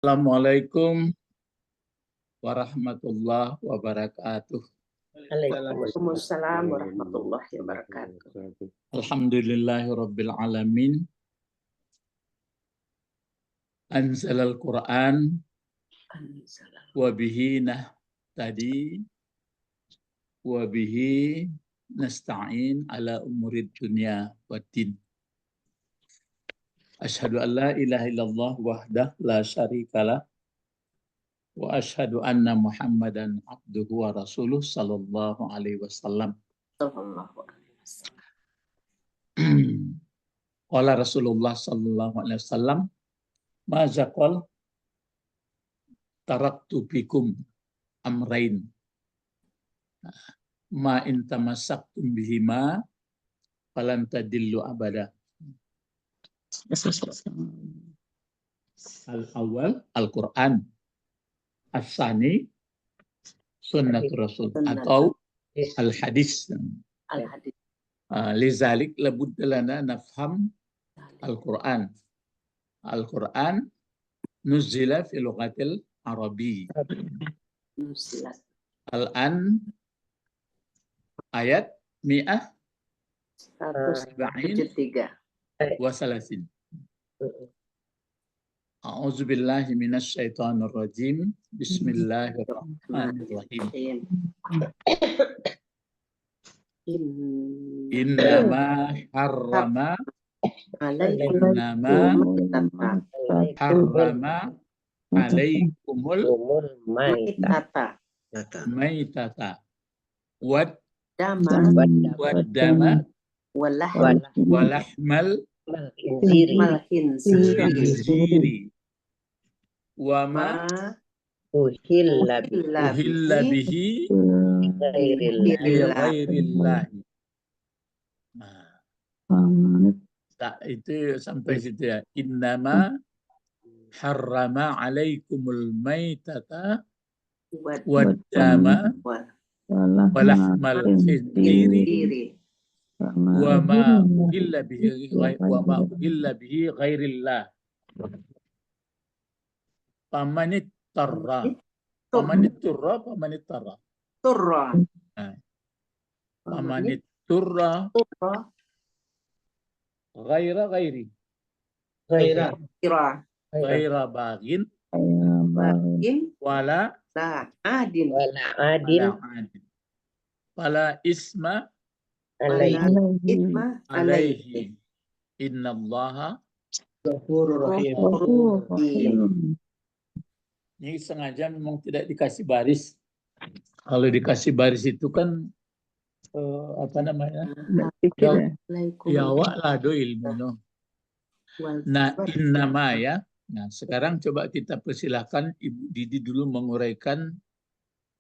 Assalamualaikum warahmatullahi wabarakatuh. Waalaikumsalam warahmatullahi wabarakatuh. Alhamdulillahirabbil alamin. Anzalal Qur'an wa bihi nahtadi wa bihi nasta'in ala umurid dunya waddin. Asyhadu an la ilaha illallah wahdah la syarikalah wa asyhadu anna Muhammadan abduhu wa rasuluh sallallahu alaihi wasallam. Qala Rasulullah sallallahu alaihi wasallam, ma zaqal taraktu bikum amrain ma in tamassaktum bihima falan tadillu abada. Al-awwal Al-Quran, as-sani sunnat Rasul atau al-hadis. Lizalik labudda lana nafham Al-Quran. Al-Quran nuzila fi lughatil Arabi. Al-an ayat mi'ah 173 wa salasin. A'udzu billahi minasy syaithanir rajim. Bismillahirrahmanirrahim. Innama harrama alaikumul maitata wad dama walahmal khinziri wa ma uhilla bihi ghairillahi. Itu sampai situ ya. Innama harrama alaikumul maitata wad dama walahmal khinziri wa ma uhilla bihi ghairillah. Pamanit tarra. Pamanit turra. Pamanit turra ghairi. Ghaira bagin wala adin. Fala isma alaihi. Innallaha ghafurur rahim. Ini sengaja memang tidak dikasih baris. Kalau dikasih baris itu kan apa namanya? Ya wa'la do ilmu no. Nah, innama ya. Nah, sekarang coba kita persilahkan Ibu Didi dulu menguraikan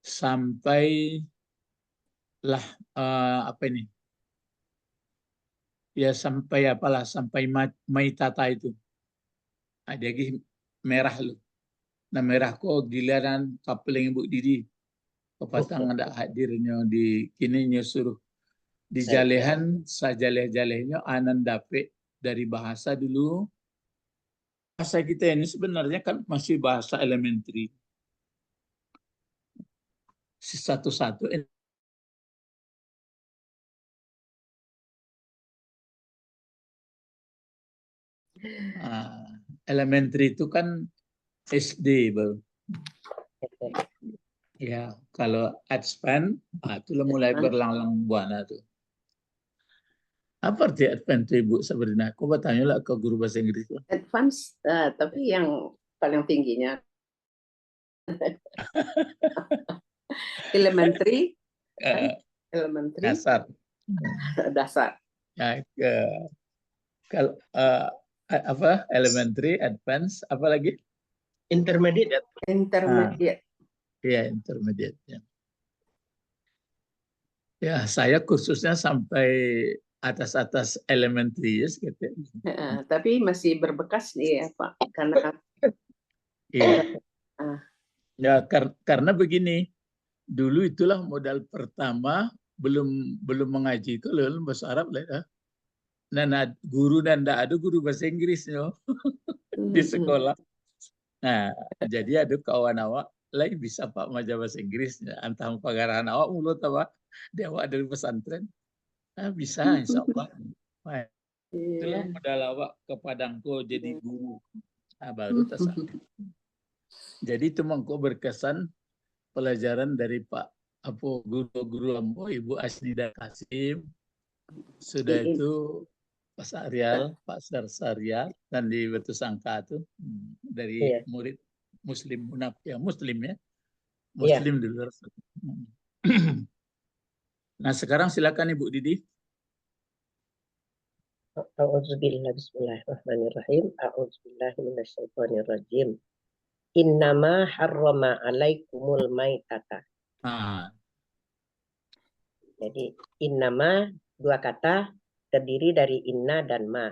sampai apa ini? Ya sampai apalah, sampai maitata itu. Ada lagi merah lu. Nah merah kok giliran kapeling Ibu Didi. Kepatang ada hadirnya di kini suruh di jalehan sajaleh-jalehnya anan dape dari bahasa dulu. Bahasa kita ini sebenarnya kan masih bahasa elementary. Satu-satu elementary itu kan SD baru. Ya, kalau advance, itulah mulai berlang-lang buana tuh. Apa arti advance itu Ibu Sabrina? Aku bertanya lah ke guru bahasa Inggris tuh. Advance, tapi yang paling tingginya elementary, dasar. Ya, kalau apa elementary, advance, apa lagi? Intermediate. Iya, intermediate. Ya, saya khususnya sampai atas elementary gitu. Tapi masih berbekas nih ya Pak, karena iya. Ya, karena begini, dulu itulah modal pertama belum mengaji itu loh bahasa Arab lah ya. Nah, guru dan tidak ada guru bahasa Inggrisnya di sekolah. Nah, jadi ada kawan awak lain bisa Pak maja bahasa Inggris. Antah pagarahan awak mulut apa? Dia awak dari pesantren. Nah, bisa insya Allah. Nah, itulah Iya. modal awak ke Padangko jadi guru. Nah, baru terasa. Jadi itu mengko berkesan pelajaran dari Pak apa guru-guru Ambo, Ibu Asnida Kasim. Sudah Iya. itu Pak Saryal, Pak Saryal, dan di Batu Sangka itu dari Iya. murid Muslim Munaf ya Muslim ya Iya. Muslim di luar. Nah sekarang silakan Ibu Didi. A'udzubillah bismillahirrahmanirrahim. A'udzubillahi minasyaitonirrajim. Innama harrama alaikumul maitata. Nah, Jadi innama dua kata terdiri dari inna dan ma.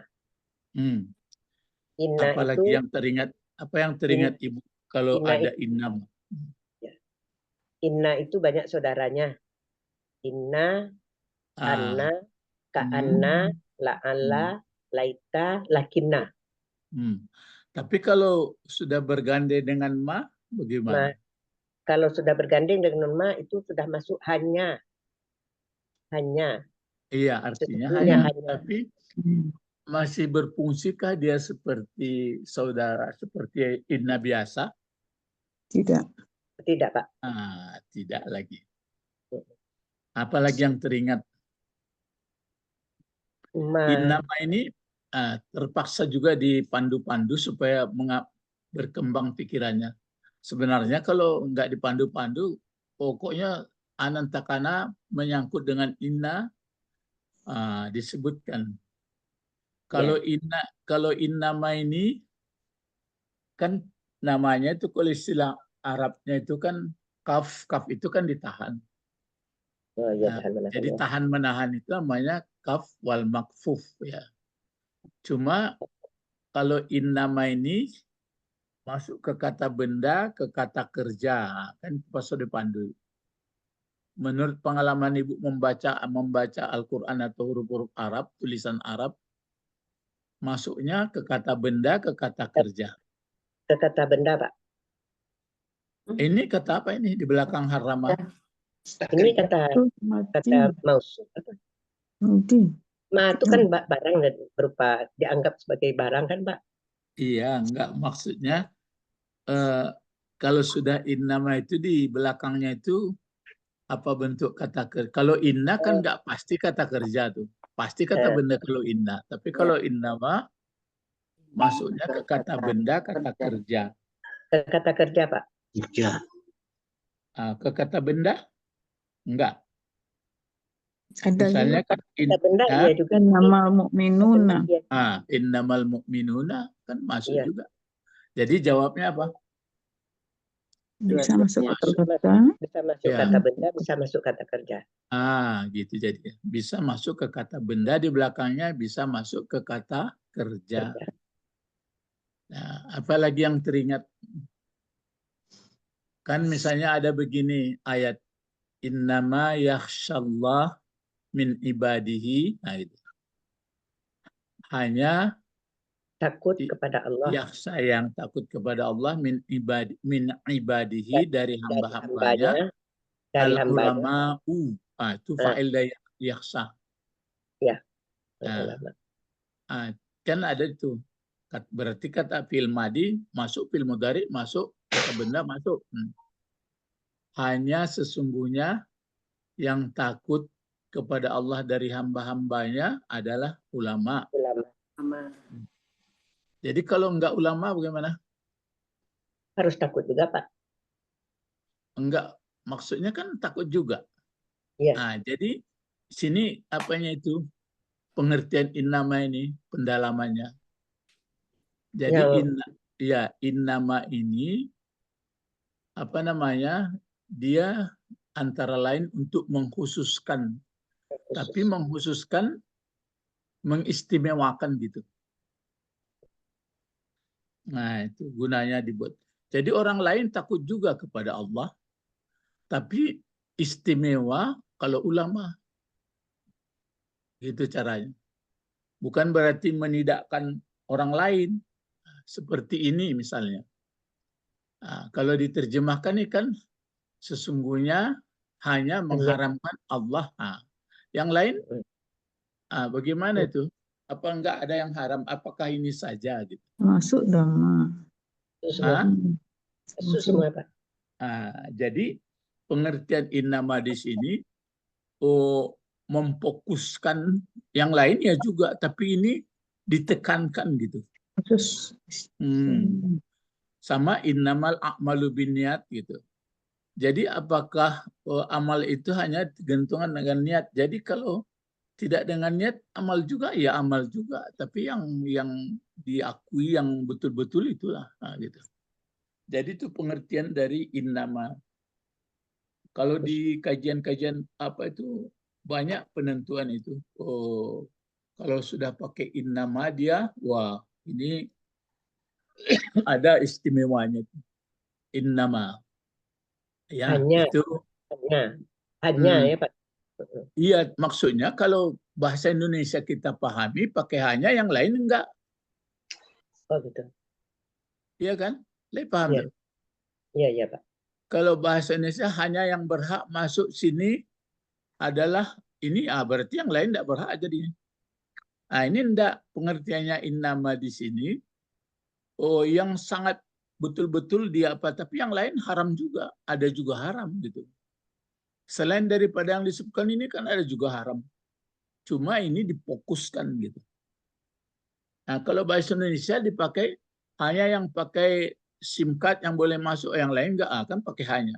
Inna apalagi itu yang teringat apa yang teringat Ibu kalau inna ada itu, innam? inna itu banyak saudaranya. Inna, Ah, anna, ka'anna, la'alla, hmm. laita, lakinna. Tapi kalau sudah bergandeng dengan ma, bagaimana? Ma, kalau sudah bergandeng dengan ma itu sudah masuk hanya. Hanya. Iya, artinya Sesungguhnya hanya. hanya. Tapi masih berfungsikah dia seperti saudara, seperti inna biasa? Tidak. Tidak, Pak. Tidak lagi. Apalagi yang teringat? Innama ini terpaksa juga dipandu-pandu supaya berkembang pikirannya. Sebenarnya kalau nggak dipandu-pandu, pokoknya anantakana menyangkut dengan inna disebutkan. Kalau innama ini kan namanya itu kalau istilah Arabnya itu kan kaf itu kan ditahan. Oh, ya, tahan menahan, Jadi ya. tahan menahan itu namanya kaf wal makfuf ya. Cuma kalau innama ini masuk ke kata benda, ke kata kerja, kan pas dipandu. Menurut pengalaman Ibu membaca Al-Quran atau huruf-huruf Arab, tulisan Arab, masuknya ke kata benda, ke kata kerja. Ke kata benda, Pak. Ini kata apa ini di belakang harama? Ini kata mausuf. Ma itu kan barang dan berupa dianggap sebagai barang kan, Pak? Iya, enggak maksudnya kalau sudah innama itu di belakangnya itu apa bentuk kata kerja? Kalau inna kan enggak pasti kata kerja tuh. Pasti kata benda kalau inna. Tapi kalau innama masuknya ke kata benda, kata kerja. Ke kata kerja, Pak. Ke kata benda? Enggak. Ada Misalnya kan Kata benda iya juga. innamal mu'minuna. innamal mu'minuna kan masuk Iya. juga. Jadi jawabnya apa? Bisa masuk kata kerja. Bisa masuk Ya. kata benda, bisa masuk kata kerja. Gitu jadi. Bisa masuk ke kata benda di belakangnya, bisa masuk ke kata kerja. Nah, apalagi yang teringat? Kan misalnya ada begini ayat innama yakhsyallah min ibadihi. Nah, itu. Hanya Takut kepada Allah. yakhsha yang takut kepada Allah min ibadihi dari hamba-hambanya. Dari Al hambanya. ulama'u. Itu fa'il dari yakhsha. Ya. Kan ada itu. Berarti kata fi'il madi masuk, fi'il mudhari masuk, kata benda masuk. Hanya sesungguhnya yang takut kepada Allah dari hamba-hambanya adalah ulama. Jadi kalau enggak ulama bagaimana? Harus takut juga, Pak. Enggak, maksudnya kan takut juga. Iya. Jadi sini apanya itu pengertian innama ini pendalamannya. Jadi innama ini apa namanya? Dia antara lain untuk mengkhususkan, tapi mengkhususkan mengistimewakan gitu. Nah, itu gunanya dibuat. Jadi orang lain takut juga kepada Allah, tapi istimewa kalau ulama. Gitu caranya. Bukan berarti menidakkan orang lain. Seperti ini misalnya. kalau diterjemahkan ini kan sesungguhnya hanya mengharamkan Allah. Yang lain bagaimana itu? Apa enggak ada yang haram? Apakah ini saja gitu? Masuk dhamma. Masuk semua, Pak. Jadi pengertian innama di sini memfokuskan yang lainnya juga, tapi ini ditekankan gitu. Terus Sama innamal a'malu binniyat gitu. Jadi apakah amal itu hanya tergantungan dengan niat? Jadi kalau tidak dengan niat, amal juga ya amal juga. Tapi yang diakui yang betul-betul itulah. Gitu. Jadi itu pengertian dari innama. Kalau di kajian-kajian apa itu banyak penentuan itu. Kalau sudah pakai innama dia, wah ini ada istimewanya. Innama. Ya, Hanya itu. Hanya ya Pak. Iya, maksudnya kalau bahasa Indonesia kita pahami pakai hanya, yang lain enggak. Oh gitu. Iya kan? Lebih paham Iya. tuh? Iya Pak. Kalau bahasa Indonesia hanya yang berhak masuk sini adalah ini, berarti yang lain enggak berhak jadinya. Ini enggak pengertiannya innama di sini. Yang sangat betul-betul dia apa, tapi yang lain haram juga, ada juga haram gitu. Selain daripada yang disebutkan ini kan ada juga haram. Cuma ini difokuskan gitu. Nah, kalau bahasa Indonesia dipakai hanya yang pakai SIM card yang boleh masuk, yang lain enggak akan pakai hanya.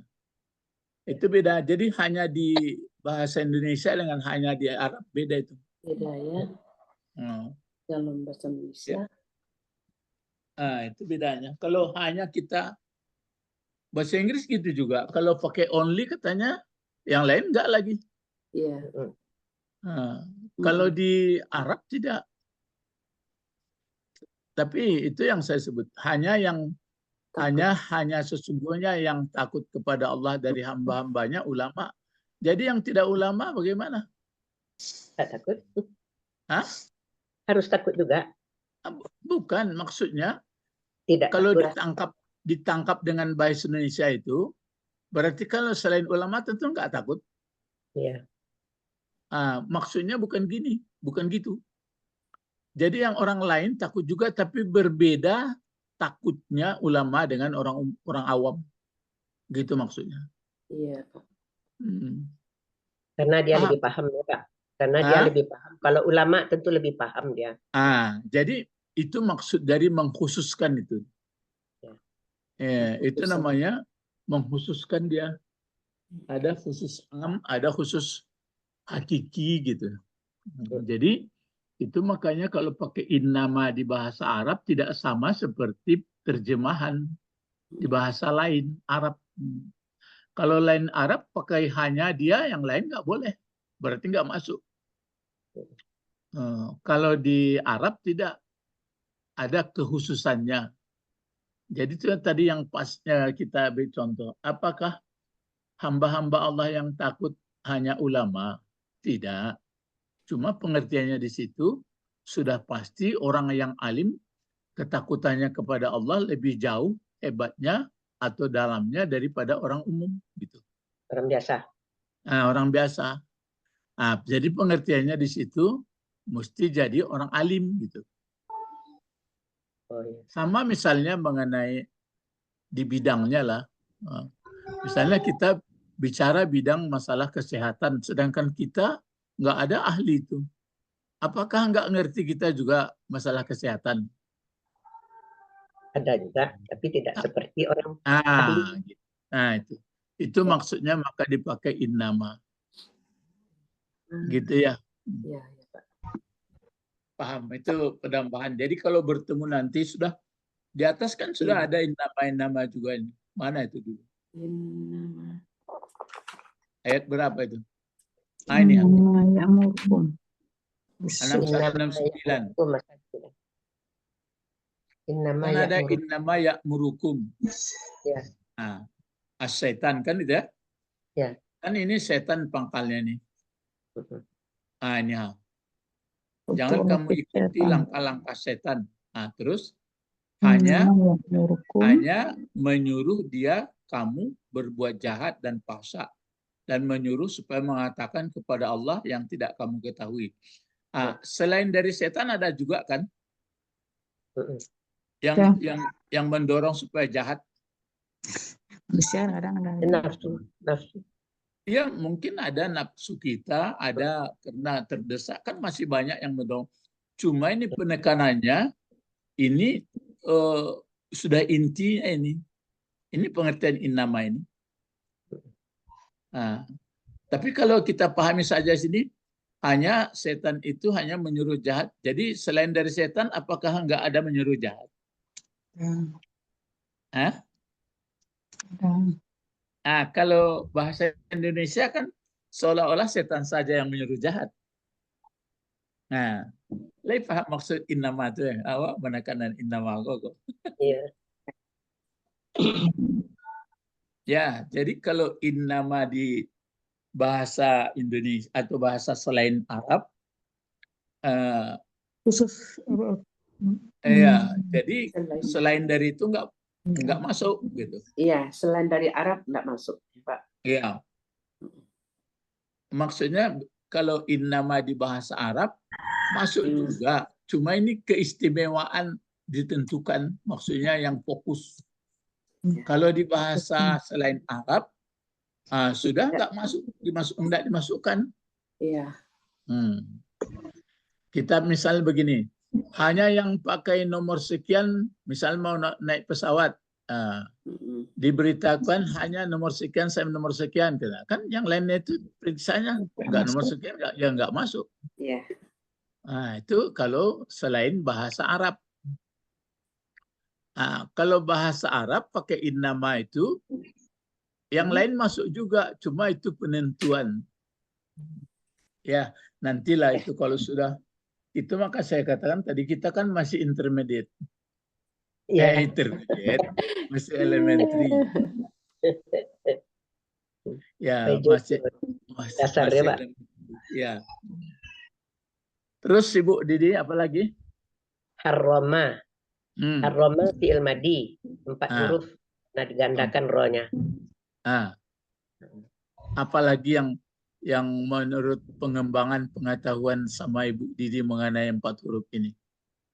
Itu beda. Jadi hanya di bahasa Indonesia dengan hanya di Arab beda itu. Beda ya. Dalam bahasa Indonesia. Itu bedanya. Kalau hanya kita bahasa Inggris gitu juga. Kalau pakai only katanya yang lain enggak lagi. Iya. Kalau di Arab tidak. Tapi itu yang saya sebut, hanya sesungguhnya yang takut kepada Allah dari hamba-hambanya ulama. Jadi yang tidak ulama bagaimana? Tidak takut. Harus takut juga? Bukan, maksudnya tidak kalau takut. ditangkap dengan bahasa Indonesia itu, berarti kalau selain ulama tentu nggak takut. Iya. Maksudnya bukan gini, bukan gitu. Jadi yang orang lain takut juga, tapi berbeda takutnya ulama dengan orang awam. Gitu maksudnya. Iya, Pak. Karena dia lebih paham ya, Pak. Karena dia lebih paham. Kalau ulama tentu lebih paham dia. Jadi itu maksud dari mengkhususkan itu. Itu namanya mengkhususkan dia. Ada khusus am, ada khusus hakiki gitu. Jadi itu makanya kalau pakai innama di bahasa Arab tidak sama seperti terjemahan di bahasa lain Arab. Kalau lain Arab pakai hanya dia, yang lain nggak boleh. Berarti nggak masuk. Kalau di Arab tidak ada kekhususannya. Jadi itu tadi yang pasnya kita beri contoh. Apakah hamba-hamba Allah yang takut hanya ulama? Tidak. Cuma pengertiannya di situ sudah pasti orang yang alim ketakutannya kepada Allah lebih jauh hebatnya atau dalamnya daripada orang umum gitu. Orang biasa. Orang biasa. Jadi pengertiannya di situ mesti jadi orang alim gitu. Sama misalnya mengenai di bidangnya lah. Misalnya kita bicara bidang masalah kesehatan, sedangkan kita nggak ada ahli itu. Apakah nggak ngerti kita juga masalah kesehatan? Ada juga, tapi tidak seperti orang ahli. Itu maksudnya maka dipakai innama. Gitu ya. Iya, Pak. Paham, itu penambahan. Jadi kalau bertemu nanti sudah di atas kan sudah ada innama juga ini. Mana itu dulu? Innama. Ayat berapa itu? Ini ya. Ya'murukum. 6169. Kan ada innama ya'murukum. Ya. As-setan kan itu ya? Ya. Kan ini setan pangkalnya nih. Ini ya. Jangan kamu ikuti langkah-langkah setan. Terus hanya Ya'murukum. hanya menyuruh dia kamu berbuat jahat dan fahsya dan menyuruh supaya mengatakan kepada Allah yang tidak kamu ketahui. Selain dari setan ada juga kan Mm-mm. yang mendorong supaya jahat. Manusia kadang ada. Nafsu. Ya mungkin ada nafsu kita, ada karena terdesak, kan masih banyak yang mendorong. Cuma ini penekanannya ini sudah intinya ini pengertian innama ini. Nah, tapi kalau kita pahami saja sini, hanya setan itu hanya menyuruh jahat. Jadi selain dari setan, apakah enggak ada menyuruh jahat? Hah? Nah, kalau bahasa Indonesia kan seolah-olah setan saja yang menyuruh jahat. Nah, Lai paham maksud innama itu ya? Awak menekanan innama kok. Iya. Ya, jadi kalau innama di bahasa Indonesia atau bahasa selain Arab, Khusus. ya, jadi selain dari itu nggak masuk gitu. Iya, selain dari Arab nggak masuk, Pak. Ya, maksudnya kalau innama di bahasa Arab masuk juga, cuma ini keistimewaan ditentukan, maksudnya yang fokus. Kalau di bahasa selain Arab sudah nggak dimasukkan. Iya. Kita misal begini, hanya yang pakai nomor sekian, misal mau naik pesawat, diberitakan hanya nomor sekian sampai nomor sekian, kan yang lainnya itu periksanya nggak nomor sekian, nggak masuk. Iya. Nah, itu kalau selain bahasa Arab. Nah, kalau bahasa Arab pakai innama itu, yang lain masuk juga, cuma itu penentuan. Ya, nantilah itu kalau sudah itu, maka saya katakan tadi kita kan masih intermediate. Intermediate, masih elementary. Ya, masih dasarnya, Pak. Ya. Terus Ibu Didi apa lagi? Harroma. Harroma fi'il madi, 4 huruf. Nah, digandakan rohnya. Apalagi yang menurut pengembangan pengetahuan sama Ibu Didi mengenai 4 huruf ini?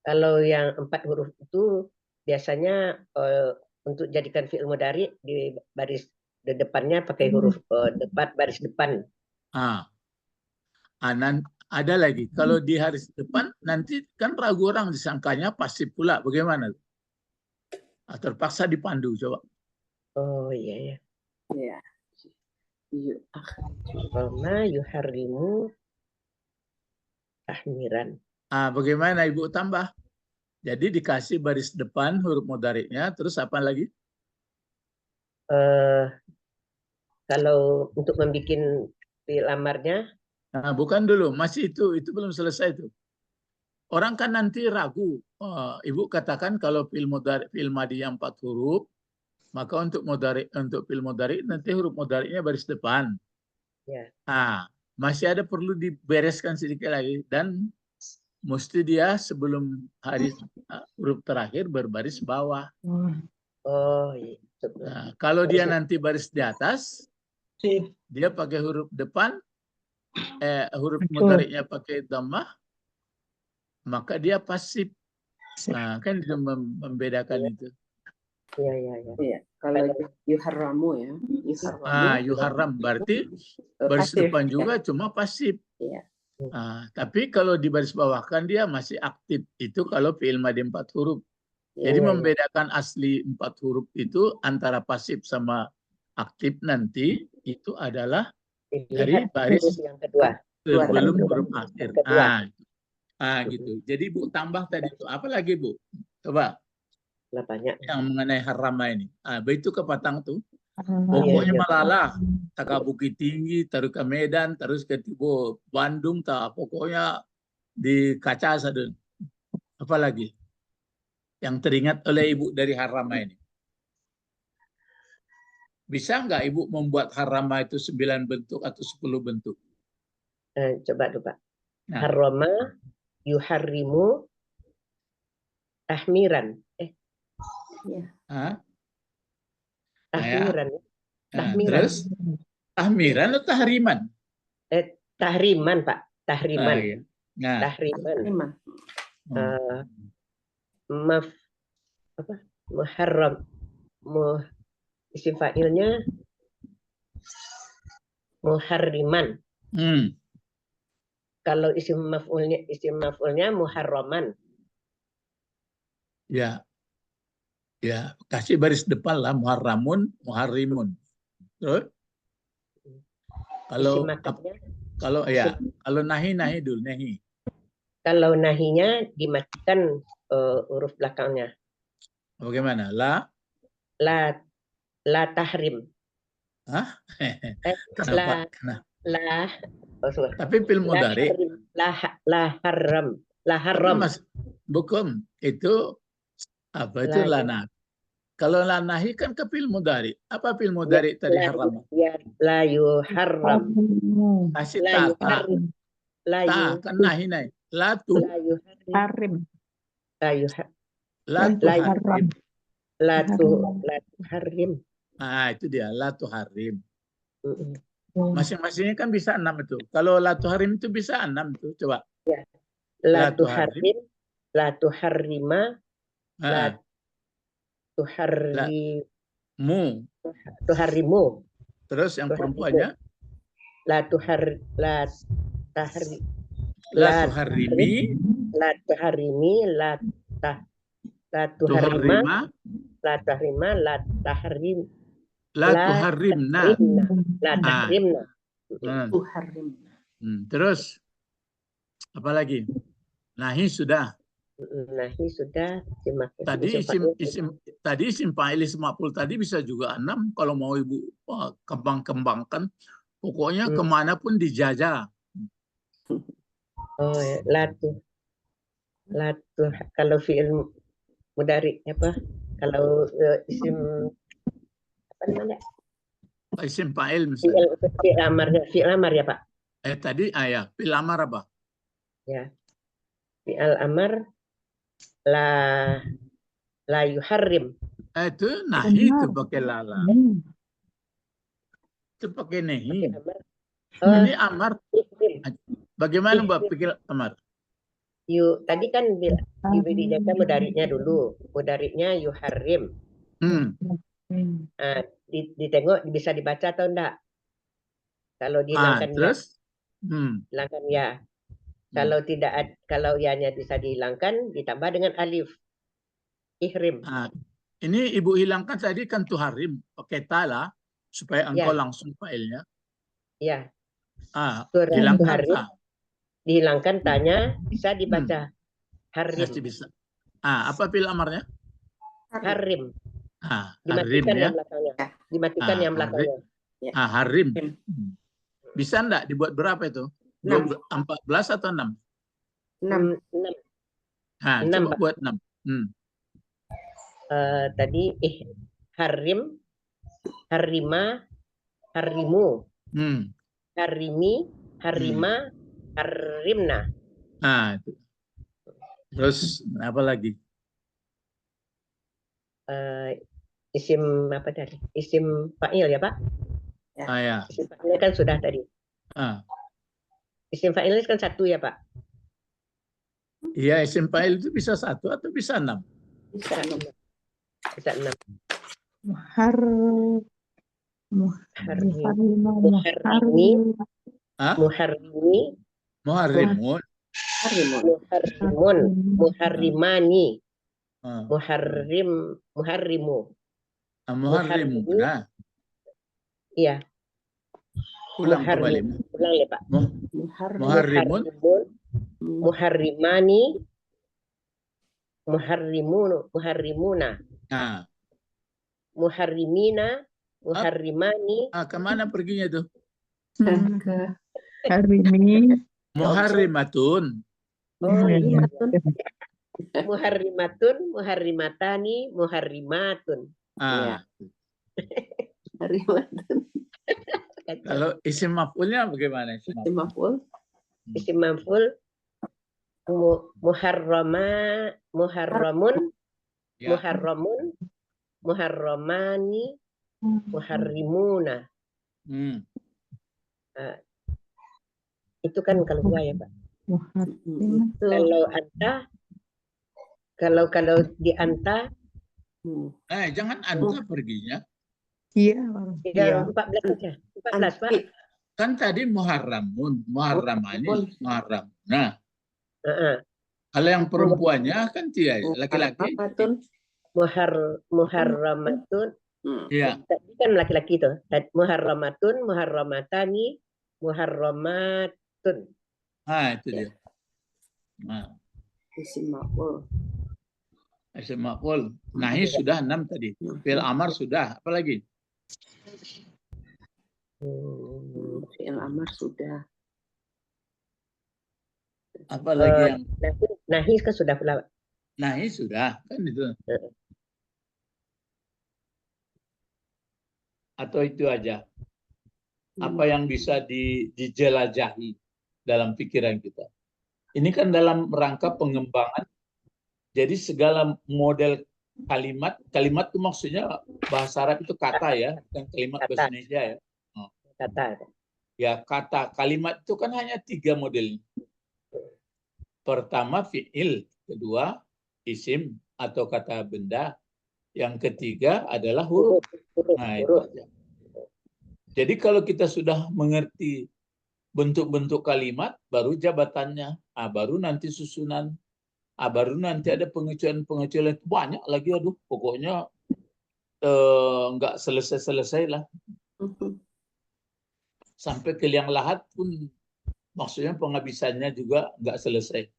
Kalau yang 4 huruf itu biasanya untuk jadikan fi'il mudhari di baris di depannya pakai huruf baris depan. Ada lagi, kalau di baris depan nanti kan ragu orang disangkanya pasif pula, bagaimana? Terpaksa dipandu, coba. Oh iya ya. Iya. Roma yuharimu tahmiran. Bagaimana Ibu tambah? Jadi dikasih baris depan huruf mudhari'nya, terus apa lagi? Kalau untuk membuat fi'il amarnya, bukan dulu, masih itu belum selesai itu. Orang kan nanti ragu. Ibu katakan kalau fi'il madi yang 4 huruf, maka untuk fi'il mudhari nanti huruf mudhari'nya baris depan. Ya. Masih ada perlu dibereskan sedikit lagi, dan mesti dia sebelum huruf terakhir berbaris bawah. Oh iya. Kalau dia nanti baris di atas, dia pakai huruf depan, huruf mudhari'nya pakai dhammah, maka dia pasif. Kan itu membedakan itu. Iya. Kalau yuharramu ya. Yuharram berarti baris depan juga cuma pasif. Iya. Tapi kalau di baris bawah kan dia masih aktif. Itu kalau fi'il madi 4 huruf. Jadi membedakan asli 4 huruf itu antara pasif sama aktif nanti itu adalah dari baris yang kedua sebelum huruf akhir. Gitu. Jadi Bu tambah tadi itu apa lagi Bu? Coba. Banyak. Yang mengenai harama ini. Itu ke Patang tuh. Pokoknya malalah. Tak ke Bukit Tinggi, terus ke Medan, terus ke Bandung, pokoknya di kaca saja. Apa lagi yang teringat oleh Ibu dari harama ini? Bisa nggak Ibu membuat harama itu 9 bentuk atau 10 bentuk? Coba Pak. Harama yuharrimu tahmiran. Ah, Tahmiran. Tahmiran. terus tahmiran atau tahriman? Tahriman, Pak. Tahriman. Iya. Nah, Tahriman. Lima. Maf apa? Muharram. Isim fa'ilnya muharriman. Kalau isim maf'ulnya muharraman. Ya, kasih baris depan lah, muharramun, muharrimun. Terus Isim makannya, kalau nahi dulu nahi. kalau nahinya dimatikan huruf belakangnya. Bagaimana? La tahrim. Hah? La Tapi fil mudhari. La haram. Bukan itu apa itu lana. Kalau lanahi kan ke fil mudhari. Apa fil mudhari tadi haram? Ya, la yuharram. Kasih La ta. yuharrim. Kan nahi. La Harim. tuharrim. La tuharrim. Ah, itu dia, la tuharrim. Masing-masingnya kan bisa 6 itu. Kalau la tuharrim itu bisa 6 itu. Coba. Ya. La tuharrim, la tuharrima, la tuharrimu. Terus yang perempuannya? La tuharrimi, la tuharrimna. Terus apa lagi? Nahi sudah. Nahi sudah. Tadi isim fa'il isim maf'ul tadi bisa juga 6 kalau mau Ibu kembang-kembangkan. Pokoknya kemanapun dijajah. Oh ya, latu kalau fi'il mudhari apa? Kalau isim apa namanya? Isim fa'il misalnya. Fi'il amar ya, Pak. Tadi fi'il amar apa? Ya. Fi'il amar la yuharrim. Itu nahi itu pakai lala. Itu pakai nahi. Ini amar. Bagaimana Mbak pikir amar? Tadi kan dibaca mudhari'nya dulu. Mudhari'nya yuharrim. Ditengok bisa dibaca atau enggak? Kalau dihilangkan terus? Hilangkan ya. Kalau tidak, kalau ya-nya bisa dihilangkan, ditambah dengan alif. Ihrim. Ini Ibu hilangkan tadi kan tuharim pakai tala supaya engkau langsung fa'ilnya. Ya. Hilangkan ta. Dihilangkan tanya bisa dibaca harim. Bisa. Apa fi'il amarnya? Harim. Dimatikan yang belakangnya. Dimatikan yang belakangnya. Harim. Bisa enggak dibuat berapa itu? 14 atau 6? 6. Coba buat 6. Tadi harim, harima, harimu, harimi, harima, harimna. Terus apa lagi? Isim apa tadi? Isim fa'il ya, Pak? Ya. Isim fa'il kan sudah tadi. Isim fa'il kan 1 ya, Pak? Iya, isim fa'il itu bisa 1 atau bisa 6? Bisa 6. Muharrimun, muharrimani, muharrimu. Muharrimuna. Iya. Ulang kembali. Ulang ya, Pak. Muharrimun, muharrimani, muharrimuna. Muharrimina, muharrimani. Kemana perginya tuh? Ke Harimi. Muharrimatun. Muharrimatun, muharrimatani, muharrimatun. Muharrimatun. Kalau isim maf'ulnya bagaimana? Isim maf'ul. Isim maf'ul muharramun, muharramun, muharramani, muharrimuna. Hmm. Itu kan kalau dua ya, Pak. Muharrim. Itu. Kalau anta, kalau di anta Jangan anta perginya. Iya. yang 14 saja. 14, Pak. Kan tadi Muharramun, Muharramani, Muharram. Nah, Heeh. kalau yang perempuannya kan dia laki-laki. Muharramatun. Muharramatun. Iya. Tadi kan laki-laki itu. Muharramatun, muharramatani, muharramatun. Itu dia. Nah, Isim maf'ul. isim maf'ul. Nahi sudah 6 tadi. Fi'il amar sudah. Apa lagi? Fi'il amar sudah. Apa lagi yang Nahi kan sudah pula. nahi sudah kan itu. Atau itu aja. Apa yang bisa dijelajahi dalam pikiran kita. Ini kan dalam rangka pengembangan. Jadi segala model kalimat itu maksudnya bahasa Arab itu kata ya, bukan kalimat bahasa Indonesia ya. Kata. Ya kata, kalimat itu kan hanya 3 modelnya. Pertama fi'il, kedua isim atau kata benda, yang ketiga adalah huruf. Nah, itu aja. Jadi kalau kita sudah mengerti bentuk-bentuk kalimat, baru jabatannya, baru nanti susunan, baru nanti ada pengecualian banyak lagi, aduh pokoknya nggak selesai-selesai lah. Sampai ke liang lahat pun maksudnya penghabisannya juga nggak selesai.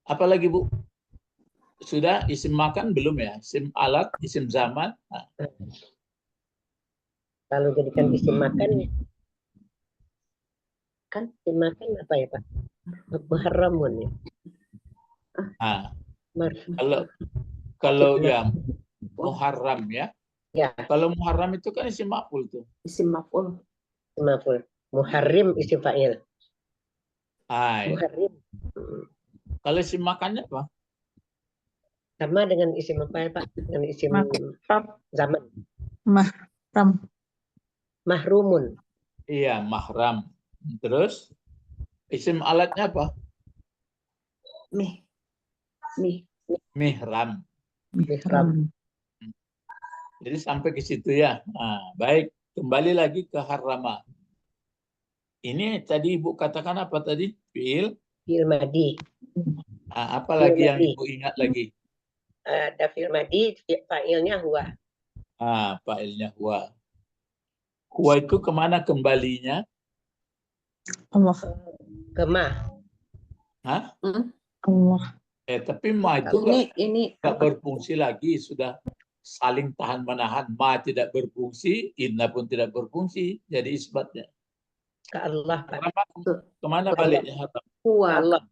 Apalagi Bu? Sudah isim makan belum ya? Isim alat, isim zaman. Kalau jadikan isim makan, kan isim makan apa ya Pak? Muharramun ya. Kalau ya Muharram ya. Ya. Kalau Muharram itu kan isim maf'ul tuh. Isim maf'ul. Maf'ul. Muharrim isim fa'il. Muharrim. Kalau isim makannya apa? Sama dengan isim apa ya Pak? Dengan isim zaman. Mahram. Mahrumun. Iya, mahram. Terus isim alatnya apa? Mihram. Mihram. Jadi sampai ke situ ya. Baik, kembali lagi ke harrama. Ini tadi Ibu katakan apa tadi? Fi'il madi. Apa lagi yang Ibu ingat lagi? Ada fi'il madi, fa'ilnya huwa. Fa'ilnya huwa. Huwa itu kemana kembalinya? Allah. Kemah. Allah. Tapi ma itu ini nggak berfungsi lagi, sudah saling tahan menahan. Ma tidak berfungsi, inna pun tidak berfungsi, jadi isbatnya. Ke Allah Pak. Kemana baliknya? Allah.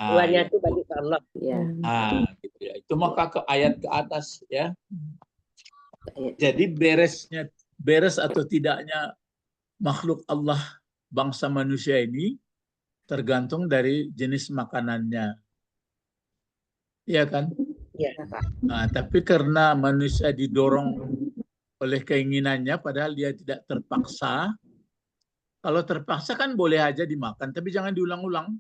Huwanya itu balik ke Allah. Ya. Gitu ya. Itu maka ke ayat ke atas ya. Jadi beres atau tidaknya makhluk Allah bangsa manusia ini tergantung dari jenis makanannya. Iya kan? Iya. Tapi karena manusia didorong oleh keinginannya padahal dia tidak terpaksa. Kalau terpaksa kan boleh aja dimakan, tapi jangan diulang-ulang.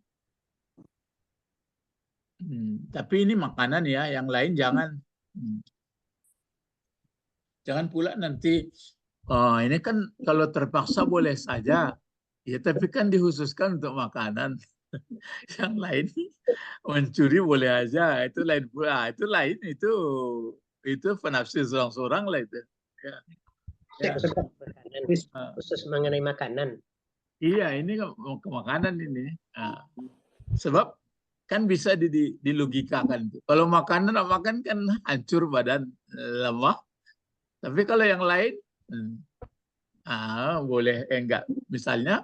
Tapi ini makanan ya, yang lain jangan. Jangan pula nanti, ini kan kalau terpaksa boleh saja. Ya, tapi kan dikhususkan untuk makanan. Yang lain mencuri boleh aja, itu lain pula. Itu lain, itu penafsir seorang-seorang lah itu. Ya. Khusus mengenai makanan. Iya, ini ke makanan ini. Sebab kan bisa dilogikakan. Kalau makanan makan kan hancur badan, lemah. Tapi kalau yang lain boleh enggak. Misalnya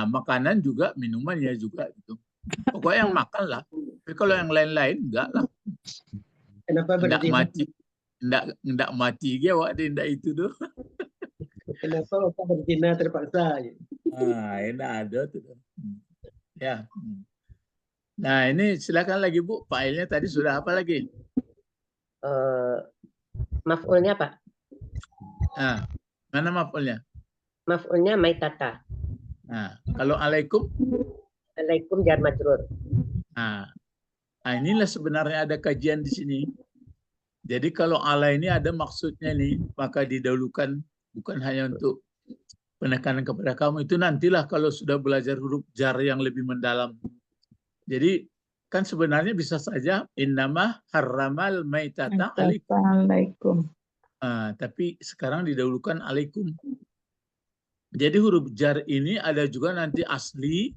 makanan juga, minuman ya juga gitu. Pokoknya yang makan lah. Tapi kalau yang lain-lain enggak lah. Kenapa enggak mati. Enggak mati dia enggak itu tuh. Kenapa Bapak berzina terpaksa? Enak ada tuh. Ya. Nah, ini silakan lagi Bu. Filenya tadi sudah apa lagi? Maf'ulnya Pak. Nah, mana maf'ulnya? Maf'ulnya maitata. Nah, kalau alaikum, Alaikum jar majrur. nah, inilah sebenarnya ada kajian di sini. Jadi kalau ala ini ada maksudnya nih, maka didahulukan bukan hanya untuk penekanan kepada kamu, itu nantilah kalau sudah belajar huruf jar yang lebih mendalam. Jadi kan sebenarnya bisa saja innama harramal maitata alaikum. Assalamualaikum. Tapi sekarang didahulukan alaikum. Jadi huruf jar ini ada juga nanti asli,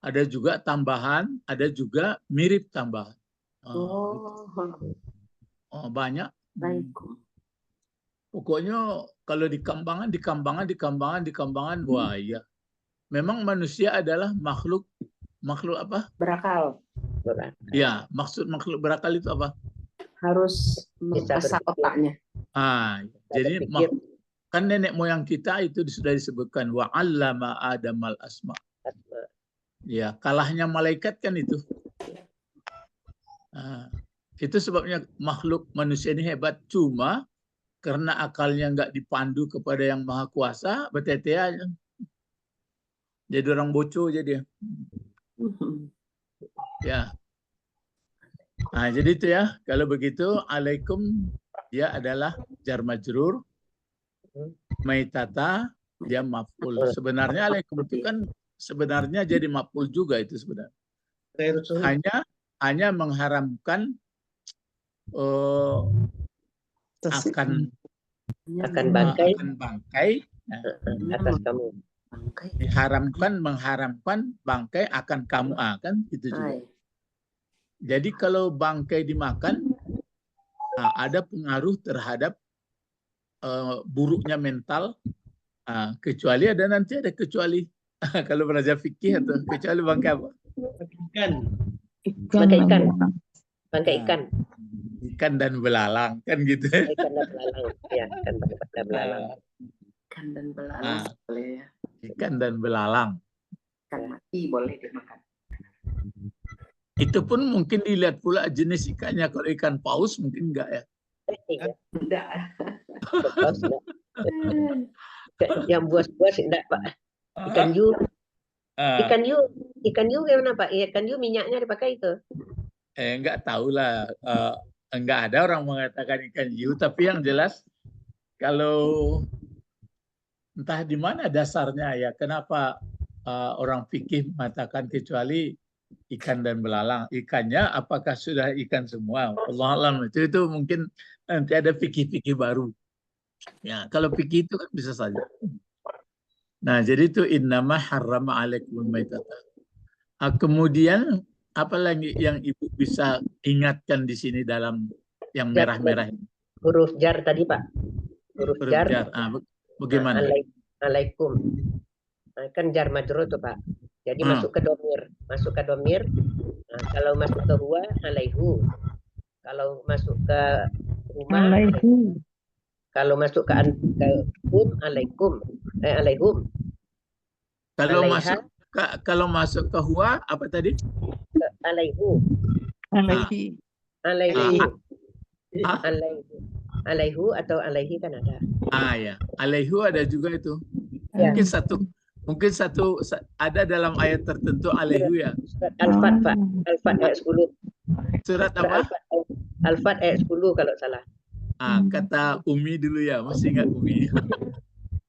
ada juga tambahan, ada juga mirip tambahan. Banyak. Alaikum. Pokoknya kalau dikembangan, wah iya. Memang manusia adalah makhluk apa? Berakal. Ya, maksud makhluk berakal itu apa? Harus Bisa mengasah berpikir. otaknya. Jadi berpikir. kan nenek moyang kita itu sudah disebutkan wa 'allama adamal asma. Ya, kalahnya malaikat kan itu. Itu sebabnya makhluk manusia ini hebat, cuma karena akalnya nggak dipandu kepada yang maha kuasa, betete aja. Jadi orang boco jadi. Ya. Jadi itu ya. Kalau begitu, alaikum dia adalah jar majrur, maitata dia maf'ul. Sebenarnya alaikum itu kan sebenarnya jadi maf'ul juga itu sebenarnya. Hanya mengharamkan akan bangkai atas kamu. Mengharamkan bangkai akan kamu akan itu juga. Jadi kalau bangkai dimakan, ada pengaruh terhadap buruknya mental, kecuali ada kecuali kalau belajar fikih atau kecuali bangkai apa? Bangkai ikan. Ikan dan belalang kan gitu. Ikan dan belalang. Ya, ikan dan belalang. Ikan dan belalang boleh ya. Ikan dan belalang. Ikan mati boleh dimakan. Itu pun mungkin dilihat pula jenis ikannya. Kalau ikan paus mungkin enggak ya. Enggak. Yang buas-buas enggak Pak. Ikan yu. Ikan yu gimana Pak? Ikan yu minyaknya dipakai itu. Enggak tahulah. Enggak ada orang mengatakan ikan yu, tapi yang jelas kalau entah di mana dasarnya ya, kenapa orang fikih mengatakan kecuali ikan dan belalang. Ikannya apakah sudah ikan semua? Allah alam, itu mungkin nanti ada fikih-fikih baru. Ya, kalau fikih itu kan bisa saja. Nah, jadi itu innama harrama alaikumul maitata. Kemudian apa lagi yang Ibu bisa ingatkan di sini dalam yang merah-merah ini? Huruf jar tadi Pak. Huruf jar. Bagaimana? Alaikum. Kan jar majrur tuh Pak. Jadi masuk ke domir. Kalau masuk ke huwa alaihu. Kalau masuk ke rumah alaikum. Kalau masuk ke alaikum. Alaihum. Kalau masuk ke huwa apa tadi? Alaihu. Alaihu atau alaihi kan ada. Ya. Alaihu ada juga itu. Mungkin satu ada dalam ayat tertentu alaihu ya. Surat Al-Fat Pak. Al-Fat ayat 10. Surat apa? Al-Fat ayat 10 kalau salah. Kata Umi dulu ya, masih ingat Umi.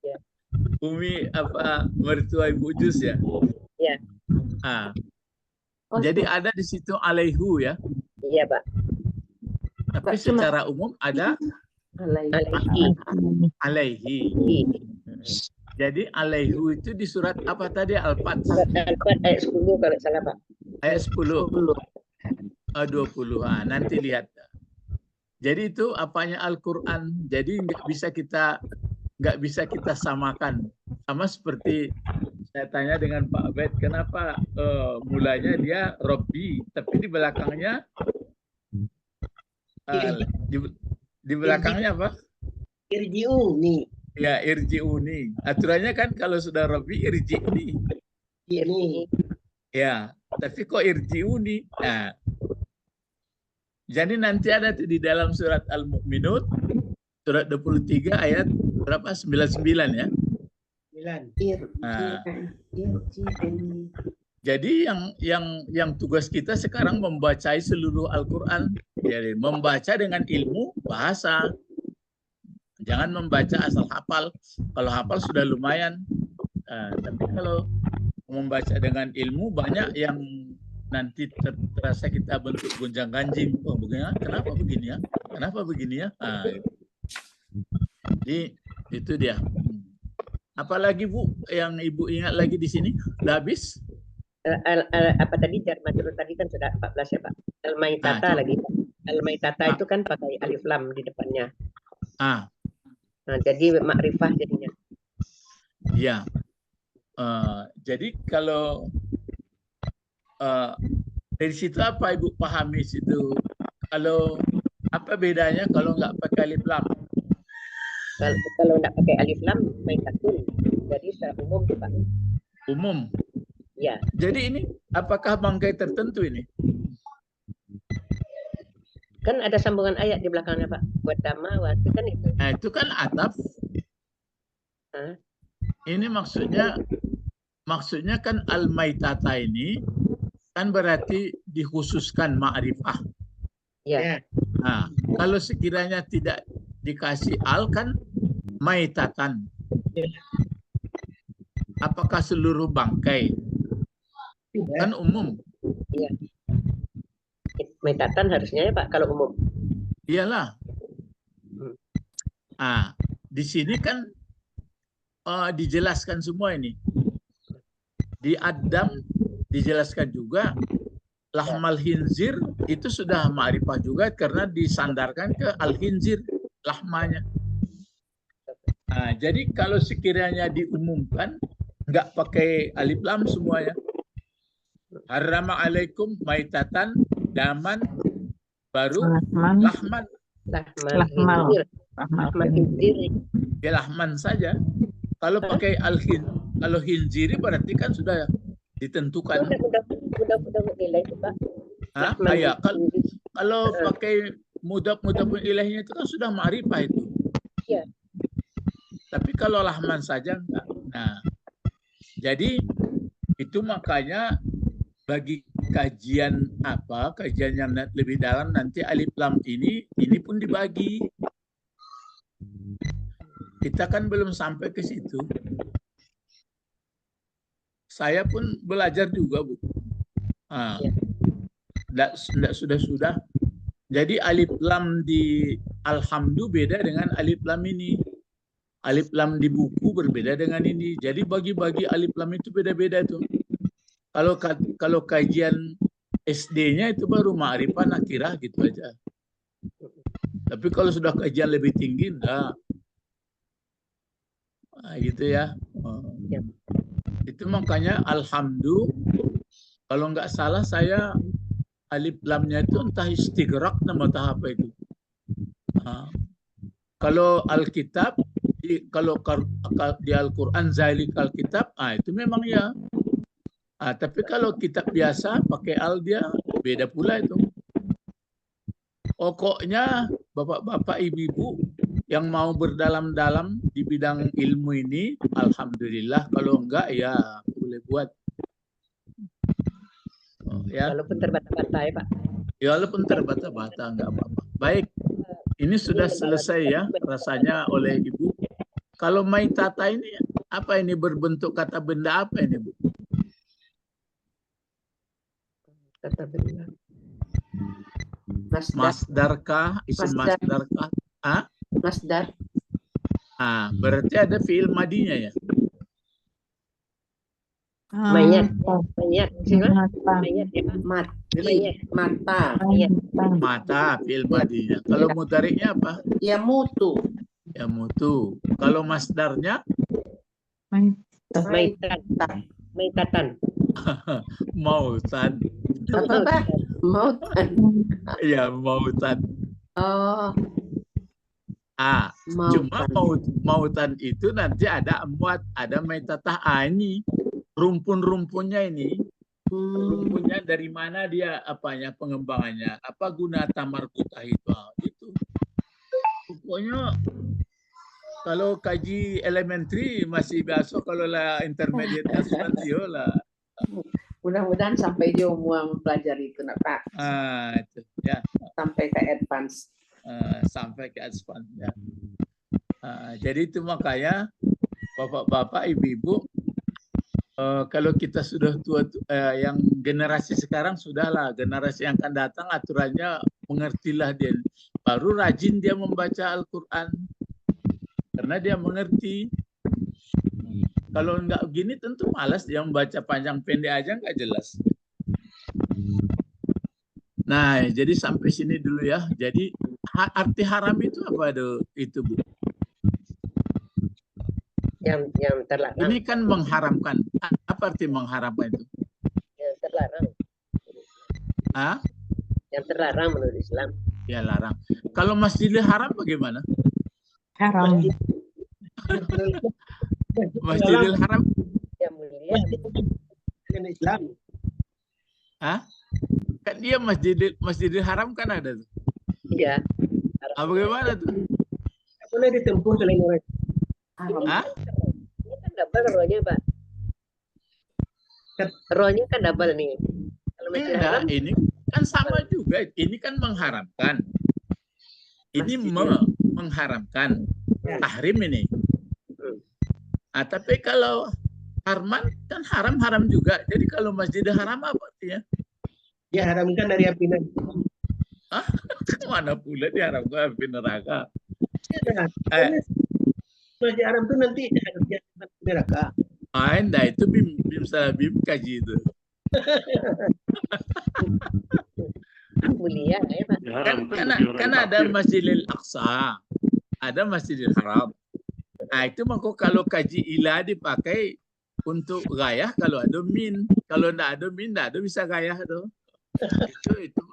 Ya. Umi apa mertua Ibu Jus ya? Ya. Jadi ada di situ alaihu ya? Iya Pak. Tapi secara umum ada alaihi. Jadi alaihu itu di surat apa tadi? Al-Fat. Al-Fat ayat 10 kalau salah Pak. Ayat 10. 20. Nanti lihat. Jadi itu apanya Al-Quran. Jadi nggak bisa kita samakan. Sama seperti saya tanya dengan Pak Abed, kenapa mulanya dia Robbi, tapi di belakangnya di belakangnya apa? Irji'uni. Ya, irji'uni. Aturannya kan kalau sudah Robbi irji'ni. Ini. Ya, tapi kok irji'uni? Jadi nanti ada di dalam surat Al-Mu'minun, surat 23 ayat berapa? 99 ya. 9. Nah, IRJN. jadi yang tugas kita sekarang membaca seluruh Al-Quran. Jadi membaca dengan ilmu bahasa. Jangan membaca asal hafal. Kalau hafal sudah lumayan. Tapi kalau membaca dengan ilmu, banyak yang nanti terasa kita bentuk gonjang ganjing. Oh, begini, kenapa begini ya? Kenapa begini ya? Jadi itu dia. Apalagi Bu yang Ibu ingat lagi di sini? Udah habis? Apa tadi jar majrur tadi kan sudah 14 ya Pak. Al-Maitata lagi. Al-Maitata itu kan pakai alif lam di depannya. Nah, jadi makrifah jadinya. Iya. Jadi kalau dari situ apa Ibu pahami situ? Kalau apa bedanya kalau nggak pakai alif lam? Kalau nggak pakai alif lam, maitatun. Jadi secara umum Pak. Umum. Ya. Jadi ini apakah bangkai tertentu ini? Kan ada sambungan ayat di belakangnya Pak. Wadama wati kan itu. Nah, itu kan ataf. Ini maksudnya kan al-maitata ini kan berarti dikhususkan ma'rifah. Ya. Nah, kalau sekiranya tidak dikasih al kan maitatan. Apakah seluruh bangkai? Kan umum. Iya. Maitatan harusnya ya Pak kalau umum. Iyalah. Di sini kan dijelaskan semua ini. Di Adam dijelaskan juga lahmal hinzir itu sudah ma'rifah juga karena disandarkan ke al-hinzir lahmanya. Jadi kalau sekiranya diumumkan nggak pakai alif lam semuanya. Harrama alaikum maitatan daman baru lahman. Ya lahman saja. Kalau pakai kalau hinziri berarti kan sudah ditentukan. Mudah nilai itu Pak. Ya, kalau pakai mudhaf ilaihinya itu kan sudah ma'rifah itu. Iya. Tapi kalau lahman saja enggak. Nah, jadi itu makanya bagi kajian yang lebih dalam nanti alif lam ini pun dibagi. Kita kan belum sampai ke situ. Saya pun belajar juga, Bu. Sudah. Jadi alif lam di alhamdu beda dengan alif lam ini. Alif lam di buku berbeda dengan ini. Jadi bagi-bagi alif lam itu beda-beda tuh. Kalau kajian SD-nya itu baru ma'rifah nakirah gitu aja. Tapi kalau sudah kajian lebih tinggi enggak. Gitu ya. Itu makanya alhamdu kalau nggak salah saya alif lamnya itu entah istighraq nama apa itu. Kalau Alkitab kalau di Al-Quran zalikal kitab, itu memang ya. Tapi kalau kitab biasa pakai al dia beda pula itu. Pokoknya bapak-bapak ibu-ibu yang mau berdalam-dalam di bidang ilmu ini, alhamdulillah. Kalau enggak ya boleh buat. Ya. Walaupun terbata-bata ya Pak. Ya walaupun terbata-bata enggak apa-apa. Baik, ini sudah selesai ya rasanya oleh Ibu. Kalau maitata ini apa ini berbentuk kata benda apa ini Bu? Kata benda. Masdarkah? Isim masdarkah? Masdar. Berarti ada fiil madinya ya? Mayat. Mata fiil madinya. Kalau mudhari'nya apa? Ya mutu. Ya mutu. Kalau masdarnya? Maitatan. Mautan. Apa? Mautan. Ya mautan. Oh. Cuma mautan itu nanti ada amwat, ada maitatah ini rumpun-rumpunnya ini Rumputnya dari mana dia apanya pengembangannya? Apa guna tamar putah itu? Itu. Pokoknya kalau kaji elementary masih biasa, kalau lah intermediate advance lah. Mudah-mudahan sampai semua mempelajari itu, nak Pak. Itu ya, Sampai ke advance. sampai ke advance ya. Jadi itu makanya bapak-bapak, ibu-ibu, kalau kita sudah tua, yang generasi sekarang sudahlah, generasi yang akan datang aturannya mengertilah dia. Baru rajin dia membaca Al-Quran. Karena dia mengerti. Kalau enggak gini tentu malas, dia membaca panjang pendek aja enggak jelas. Nah, jadi sampai sini dulu ya. Jadi arti haram itu apa itu, Bu? Yang terlarang. Ini kan mengharamkan. Apa arti mengharamkan itu? Yang terlarang. Yang terlarang menurut Islam. Ya, larang. Kalau Masjidil Haram bagaimana? Haram. Masjidil Haram? Yang mulia. Islam. Kan dia Masjidil Haram kan ada tuh. Iya. Bagaimana tuh? Boleh ditempuh selain orang. Ini kan double rohnya, Pak. Rohnya kan double nih. Kalau Masjidil Enggak, Haram, ini kan sama juga. Ini kan mengharamkan. Ini mengharamkan. Tahrim ini. Tapi kalau harman kan haram juga. Jadi kalau Masjidil Haram apa artinya? Ya haramkan dari api neraka. Mana pula diharamkan api neraka? Masjid Haram itu nanti harusnya neraka. Nah itu bim salah bim kaji itu. mulia ya, Pak. Kan ada Masjidil Aqsa, ada Masjidil Haram. Nah itu maka kalau kaji ilah dipakai untuk gayah kalau ada min. Kalau tidak ada min, tidak ada bisa gayah tuh. Itu.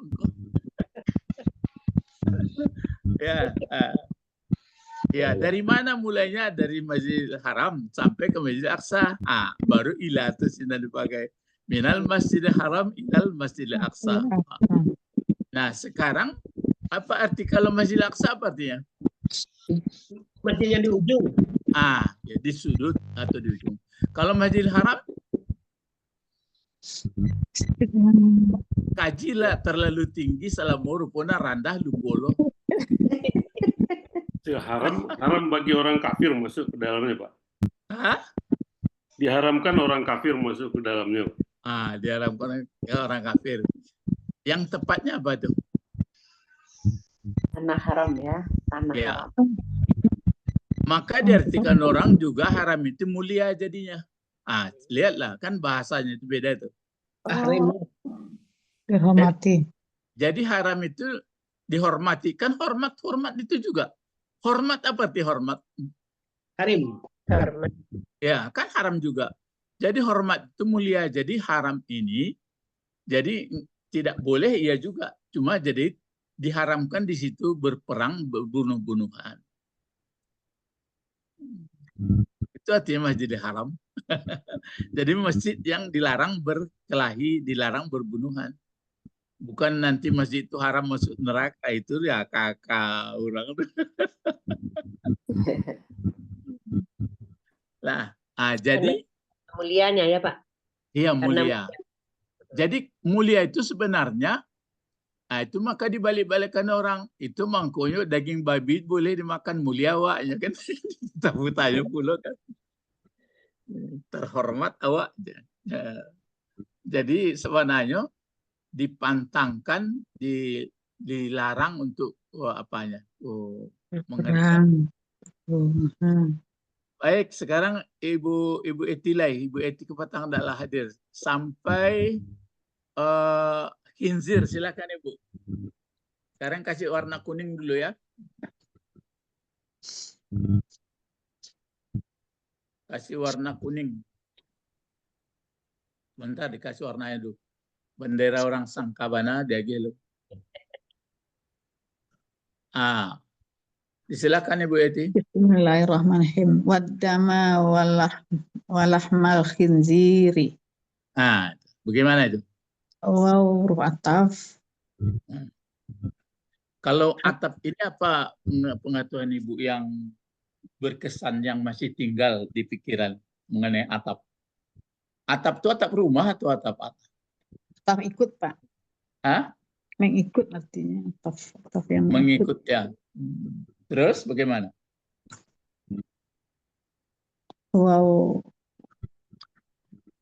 Ya, dari mana mulainya? Dari Masjidil Haram sampai ke Masjidil Aqsa. Baru ilah itu sini dipakai. Minal Masjidil Haram ilal Masjidil Aqsa. Nah, sekarang apa arti kalau Masjidil Aqsa apa artinya? Masjid yang di ujung. Ya, di sudut atau di ujung. Kalau Masjidil Haram, kajilah terlalu tinggi salamur rupona randah lumbolo. Haram bagi orang kafir masuk ke dalamnya, Pak. Diharamkan orang kafir masuk ke dalamnya, Pak. Diharamkan orang kafir. Yang tepatnya apa tuh? Tanah haram ya, tanah haram. Maka diartikan orang juga haram itu mulia jadinya. Lihatlah kan bahasanya itu beda tuh. Dihormati. Jadi haram itu dihormati. Kan hormat itu juga. Hormat apa arti hormat? Harim. Hormat. Ya, kan haram juga. Jadi hormat itu mulia. Jadi haram ini jadi tidak boleh iya juga. Cuma jadi diharamkan di situ berperang, berbunuh-bunuhan. Itu artinya Masjidil Haram. Jadi masjid yang dilarang berkelahi, dilarang berbunuhan. Bukan nanti masjid itu haram masuk neraka, itu ya kakak orang. Jadi mulianya ya, Pak. Iya, mulia. Jadi mulia itu sebenarnya itu maka dibalik-balikkan orang. Itu mangkonya daging babi boleh dimakan mulia awaknya kan. Tahu tanya pula kan. Terhormat awak. Jadi sebenarnya dipantangkan, dilarang untuk mengerti. Baik, sekarang Ibu Eti Ibu Eti Kepatang tidaklah hadir sampai khinzir. Silakan Ibu. Sekarang kasih warna kuning dulu ya. Kasih warna kuning. Bentar dikasih warnanya dulu. Bendera orang Sangkabana dia gelo. Silakan Ibu Eti. Bismillahirrahmanirrahim. Waddama walahmal khinziri. Bagaimana itu? Waw huruf ataf. Kalau atap ini apa pengetahuan Ibu yang berkesan yang masih tinggal di pikiran mengenai atap? Atap itu atap rumah atau atap? Ataf ikut, Pak. Hah? Mengikut artinya. Ataf yang Mengikut ya. Terus bagaimana? Waw.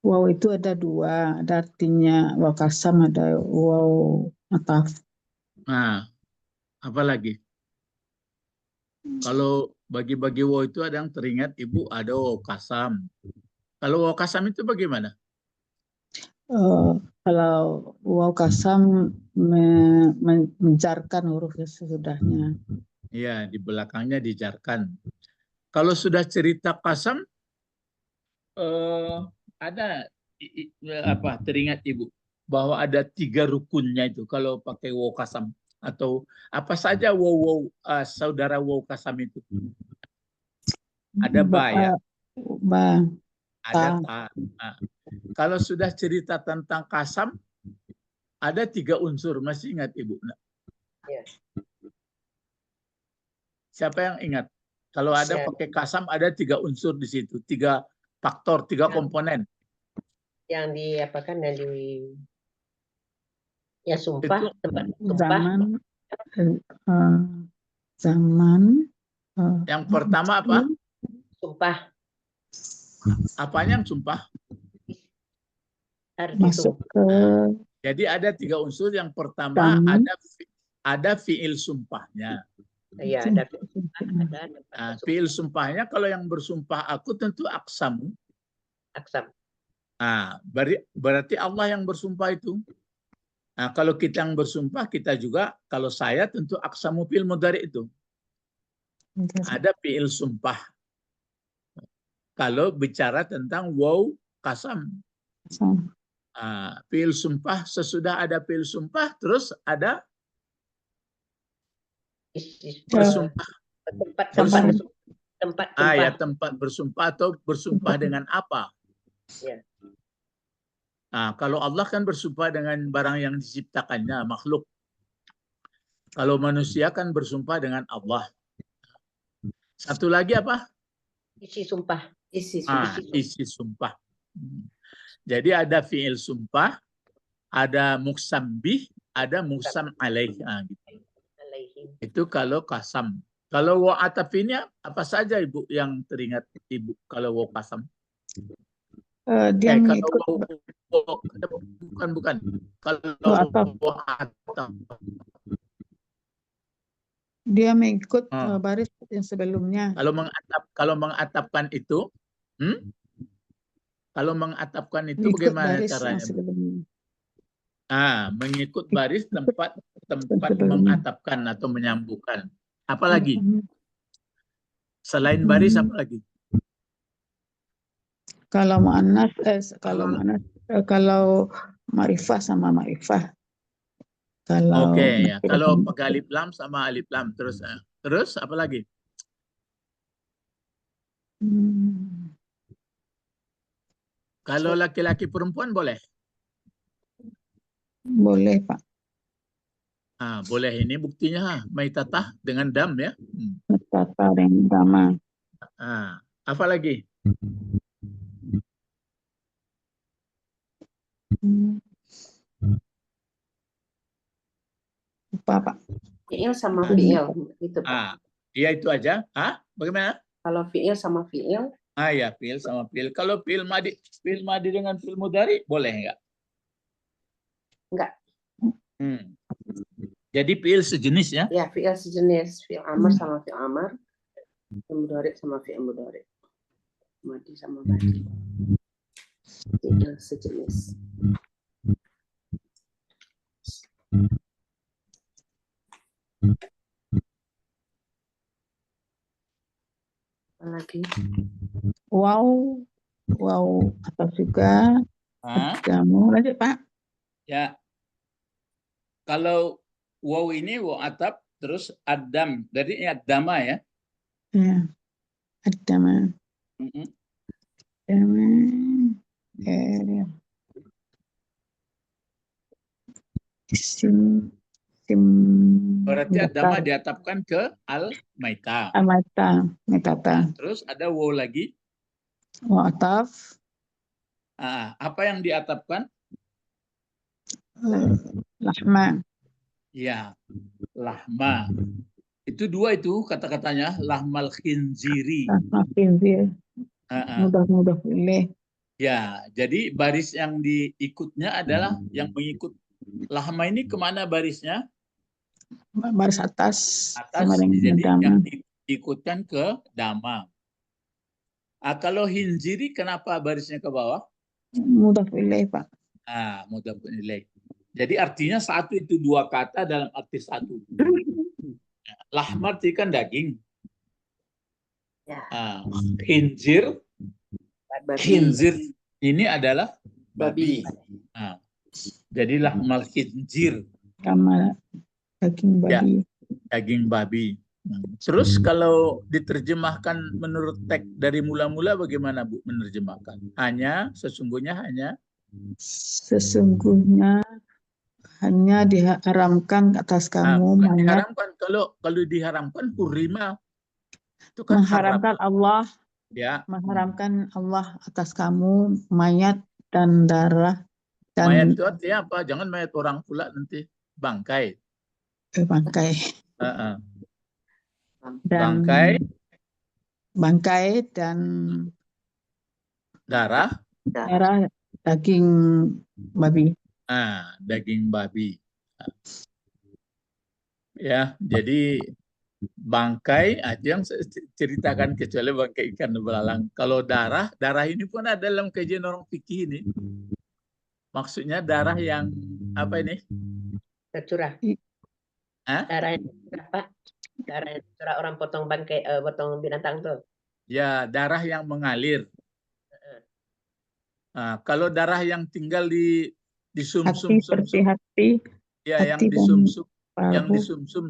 Waw itu ada dua. Ada artinya waw kasam, ada waw ataf. Nah, apa lagi? Kalau bagi-bagi waw itu ada yang teringat Ibu ada waw kasam. Kalau waw kasam itu bagaimana? Kalau waw kasam menjarkan huruf sesudahnya. Iya, di belakangnya dijarkan. Kalau sudah cerita kasam, ada apa? Teringat Ibu bahwa ada 3 rukunnya itu kalau pakai waw kasam atau apa saja waw saudara waw kasam itu. Ada ba ya, Ba. ada ta. Nah, kalau sudah cerita tentang kasam, ada 3 unsur. Masih ingat Ibu? Ya. Siapa yang ingat? Kalau ada Ya. pakai kasam, ada 3 unsur di situ, 3 faktor, 3 komponen. Yang di apa kan yang di ya sumpah, Itu tempat sumpah. Zaman. yang pertama apa? Sumpah Apanya yang sumpah? harus Masuk disumpah. ke Jadi ada 3 unsur. Yang pertama zaman. ada fiil sumpahnya. Iya, ada sumpah, ada Nah, fiil sumpahnya kalau yang bersumpah aku tentu aksamu. aksam. Nah, berarti Allah yang bersumpah itu. Nah, kalau kita yang bersumpah, kita juga, kalau saya tentu aksamu fiil mudhari itu. Ada fiil sumpah. Kalau bicara tentang waw kasam. Fiil sumpah, sesudah ada fiil sumpah, terus ada bersumpah. Tempat sumpah. Ya, tempat bersumpah atau bersumpah dengan apa? Ya. Nah, kalau Allah kan bersumpah dengan barang yang diciptakannya, makhluk. Kalau manusia kan bersumpah dengan Allah. Satu lagi apa? Isi sumpah. Isi sumpah. Jadi ada fiil sumpah, ada muqsam bih, ada muqsam alaih. Gitu. Itu kalau kasam. Kalau wa atafinya apa saja Ibu yang teringat Ibu kalau wa kasam? Dia mengikut bukan. Kalau ataf. Dia mengikut baris yang sebelumnya. Kalau mengatapkan itu, kalau mengatapkan itu Mengikut bagaimana baris caranya? yang sebelumnya. Mengikut baris tempat mengatapkan atau menyambungkan. Apalagi? Selain baris apa lagi? Kalau muannas, kalau ma'rifah sama ma'rifah. Oke, ya. Kalau pakai alif lam sama alif lam terus apa lagi? Kalau laki-laki perempuan boleh? Boleh, Pak. Boleh. Ini buktinya maitatah dengan dam ya. Tata dengan dama. Apa lagi? Lupa, Pak. Fiil sama fiil gitu, Pak. Iya itu aja. Bagaimana? Kalau fiil sama fiil. Ya, fiil sama fiil. Kalau fiil madi dengan fiil mudhari boleh enggak? Enggak. Jadi fiil sejenis ya? Ya, fiil sejenis. Fiil amar sama fiil amar. Fiil mudhari sama fiil mudhari. Madi sama madi. Fiil sejenis. Apalagi? Wow atau juga kamu lanjut Pak. Ya, kalau wow ini wow atap terus adam, dari adama ya? Ya, adama. Sim sim Berarti Adama Mudzakkar. diatapkan ke al-maita. Amata metata Terus ada waw lagi. wa ataf Apa yang diatapkan? lahma Ya, lahma. Itu dua itu kata-katanya, lahmal khinziri. lahma khinzir mudah pilih Ya, jadi baris yang diikutnya adalah yang mengikut lahma ini kemana barisnya? baris atas sama Atas, dengan jadi dama. yang diikutkan ke dama. Kalau hinziri kenapa barisnya ke bawah? Mudah pilih Pak. Mudah penilai. Jadi artinya satu itu dua kata dalam arti satu. Lahma itu kan daging. Ya. Khinzir, Babi. khinzir ini adalah Babi. babi. Jadi lahmal khinzir, Sama daging Ya. babi. daging babi. Terus kalau diterjemahkan menurut teks dari mula-mula bagaimana Bu menerjemahkan? Sesungguhnya Sesungguhnya hanya diharamkan atas kamu bukan mayat, diharamkan. Kalau diharamkan hurima itu kan mengharamkan haram. Allah, Ya, mengharamkan Allah atas kamu mayat dan darah mayat dan itu artinya apa? Jangan mayat orang pula nanti bangkai. bangkai dan Bangkai, dan darah, darah daging babi. daging babi. Ya, jadi bangkai itu yang saya ceritakan kecuali bangkai ikan belalang. Kalau darah ini pun ada dalam kajian orang fikih ini. Maksudnya darah yang apa ini? Tercurah. Darah yang tercurah, Pak. Darah yang tercurah orang potong bangkai, potong binatang tuh. Ya, darah yang mengalir. Kalau darah yang tinggal di sumsum, Seperti hati, ya, yang hati di dan sumsum, paru.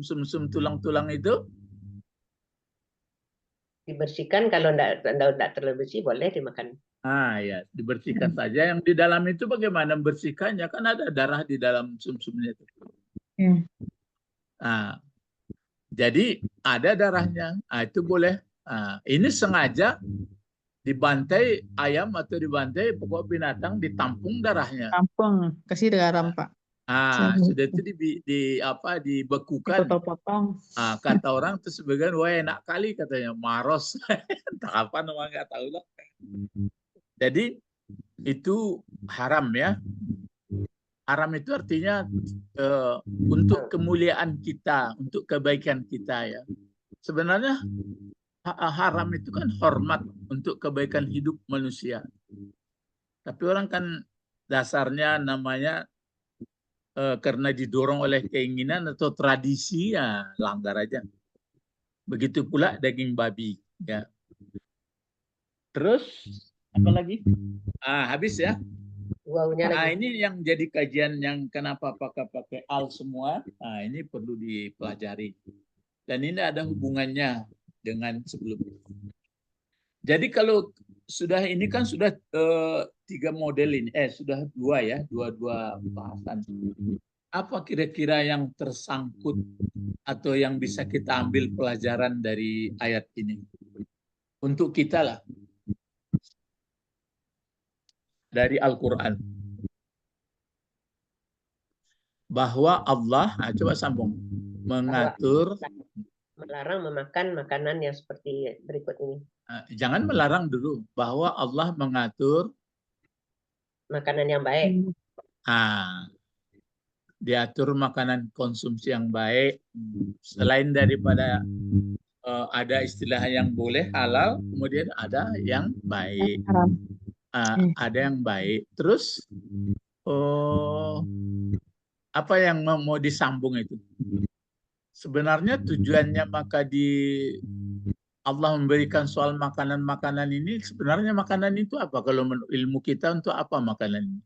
sumsum tulang-tulang itu Dibersihkan, kalau enggak terlalu bersih boleh dimakan. ya, dibersihkan saja. Yang di dalam itu bagaimana membersihkannya? Kan ada darah di dalam sumsumnya itu. Jadi ada darahnya. Itu boleh. Ini sengaja dibantai ayam atau dibantai pokok binatang, ditampung darahnya. Tampung, kasih garam Pak. Sudah itu dibekukan. Potong-potong. Kata orang itu sebagian, wah enak kali katanya, maros. Entah apa namanya, nggak tahu lah. Jadi itu haram ya. Haram itu artinya untuk kemuliaan kita, untuk kebaikan kita ya. Sebenarnya haram itu kan hormat untuk kebaikan hidup manusia. Tapi orang kan dasarnya namanya karena didorong oleh keinginan atau tradisi, ya langgar aja. Begitu pula daging babi ya. Terus apa lagi? Habis ya. Wawunya lagi. Ini yang jadi kajian yang kenapa pakai al semua. Ini perlu dipelajari. Dan ini ada hubungannya dengan sebelumnya. Jadi kalau ini kan sudah 3 model ini, sudah 2 ya, dua bahasan. Apa kira-kira yang tersangkut atau yang bisa kita ambil pelajaran dari ayat ini? Untuk kita lah. Dari Al-Quran. Bahwa Allah, coba sambung, mengatur. Melarang memakan makanan yang seperti berikut ini. Jangan melarang dulu. Bahwa Allah mengatur makanan yang baik. Diatur makanan konsumsi yang baik. Selain daripada ada istilah yang boleh halal, kemudian ada yang baik. Ada yang baik. Terus apa yang mau disambung itu? Sebenarnya tujuannya Allah memberikan soal makanan-makanan ini, sebenarnya makanan itu apa? Kalau menurut ilmu kita, untuk apa makanan ini?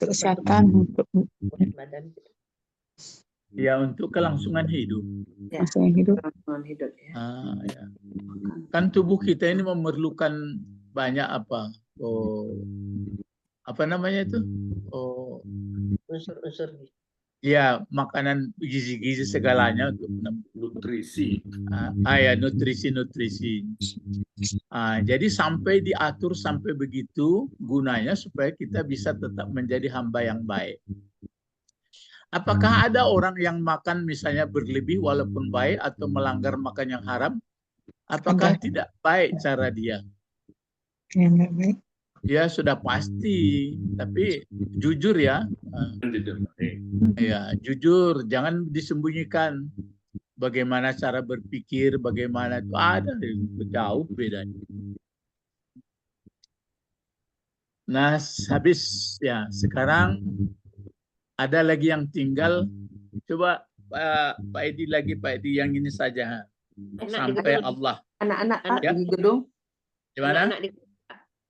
Kesehatan, untuk badan. Ya, untuk kelangsungan hidup. Kelangsungan hidup ya. Ya. Kan tubuh kita ini memerlukan banyak apa? Apa namanya itu? Unsur-unsur. ya makanan gizi-gizi segalanya untuk Nutrisi. ya nutrisi. Jadi sampai diatur sampai begitu gunanya supaya kita bisa tetap menjadi hamba yang baik. Apakah ada orang yang makan misalnya berlebih walaupun baik atau melanggar makan yang haram? Apakah tidak baik cara dia? Ya, nggak baik. Ya sudah pasti, tapi jujur ya, Tidak baik. ya jujur, jangan disembunyikan. Bagaimana cara berpikir, bagaimana itu ada jauh bedanya. Nah, habis ya sekarang ada lagi yang tinggal. Coba Pak Edi lagi, Pak Edi yang ini saja sampai Allah. Anak-anak Ya. di gedung. Gimana?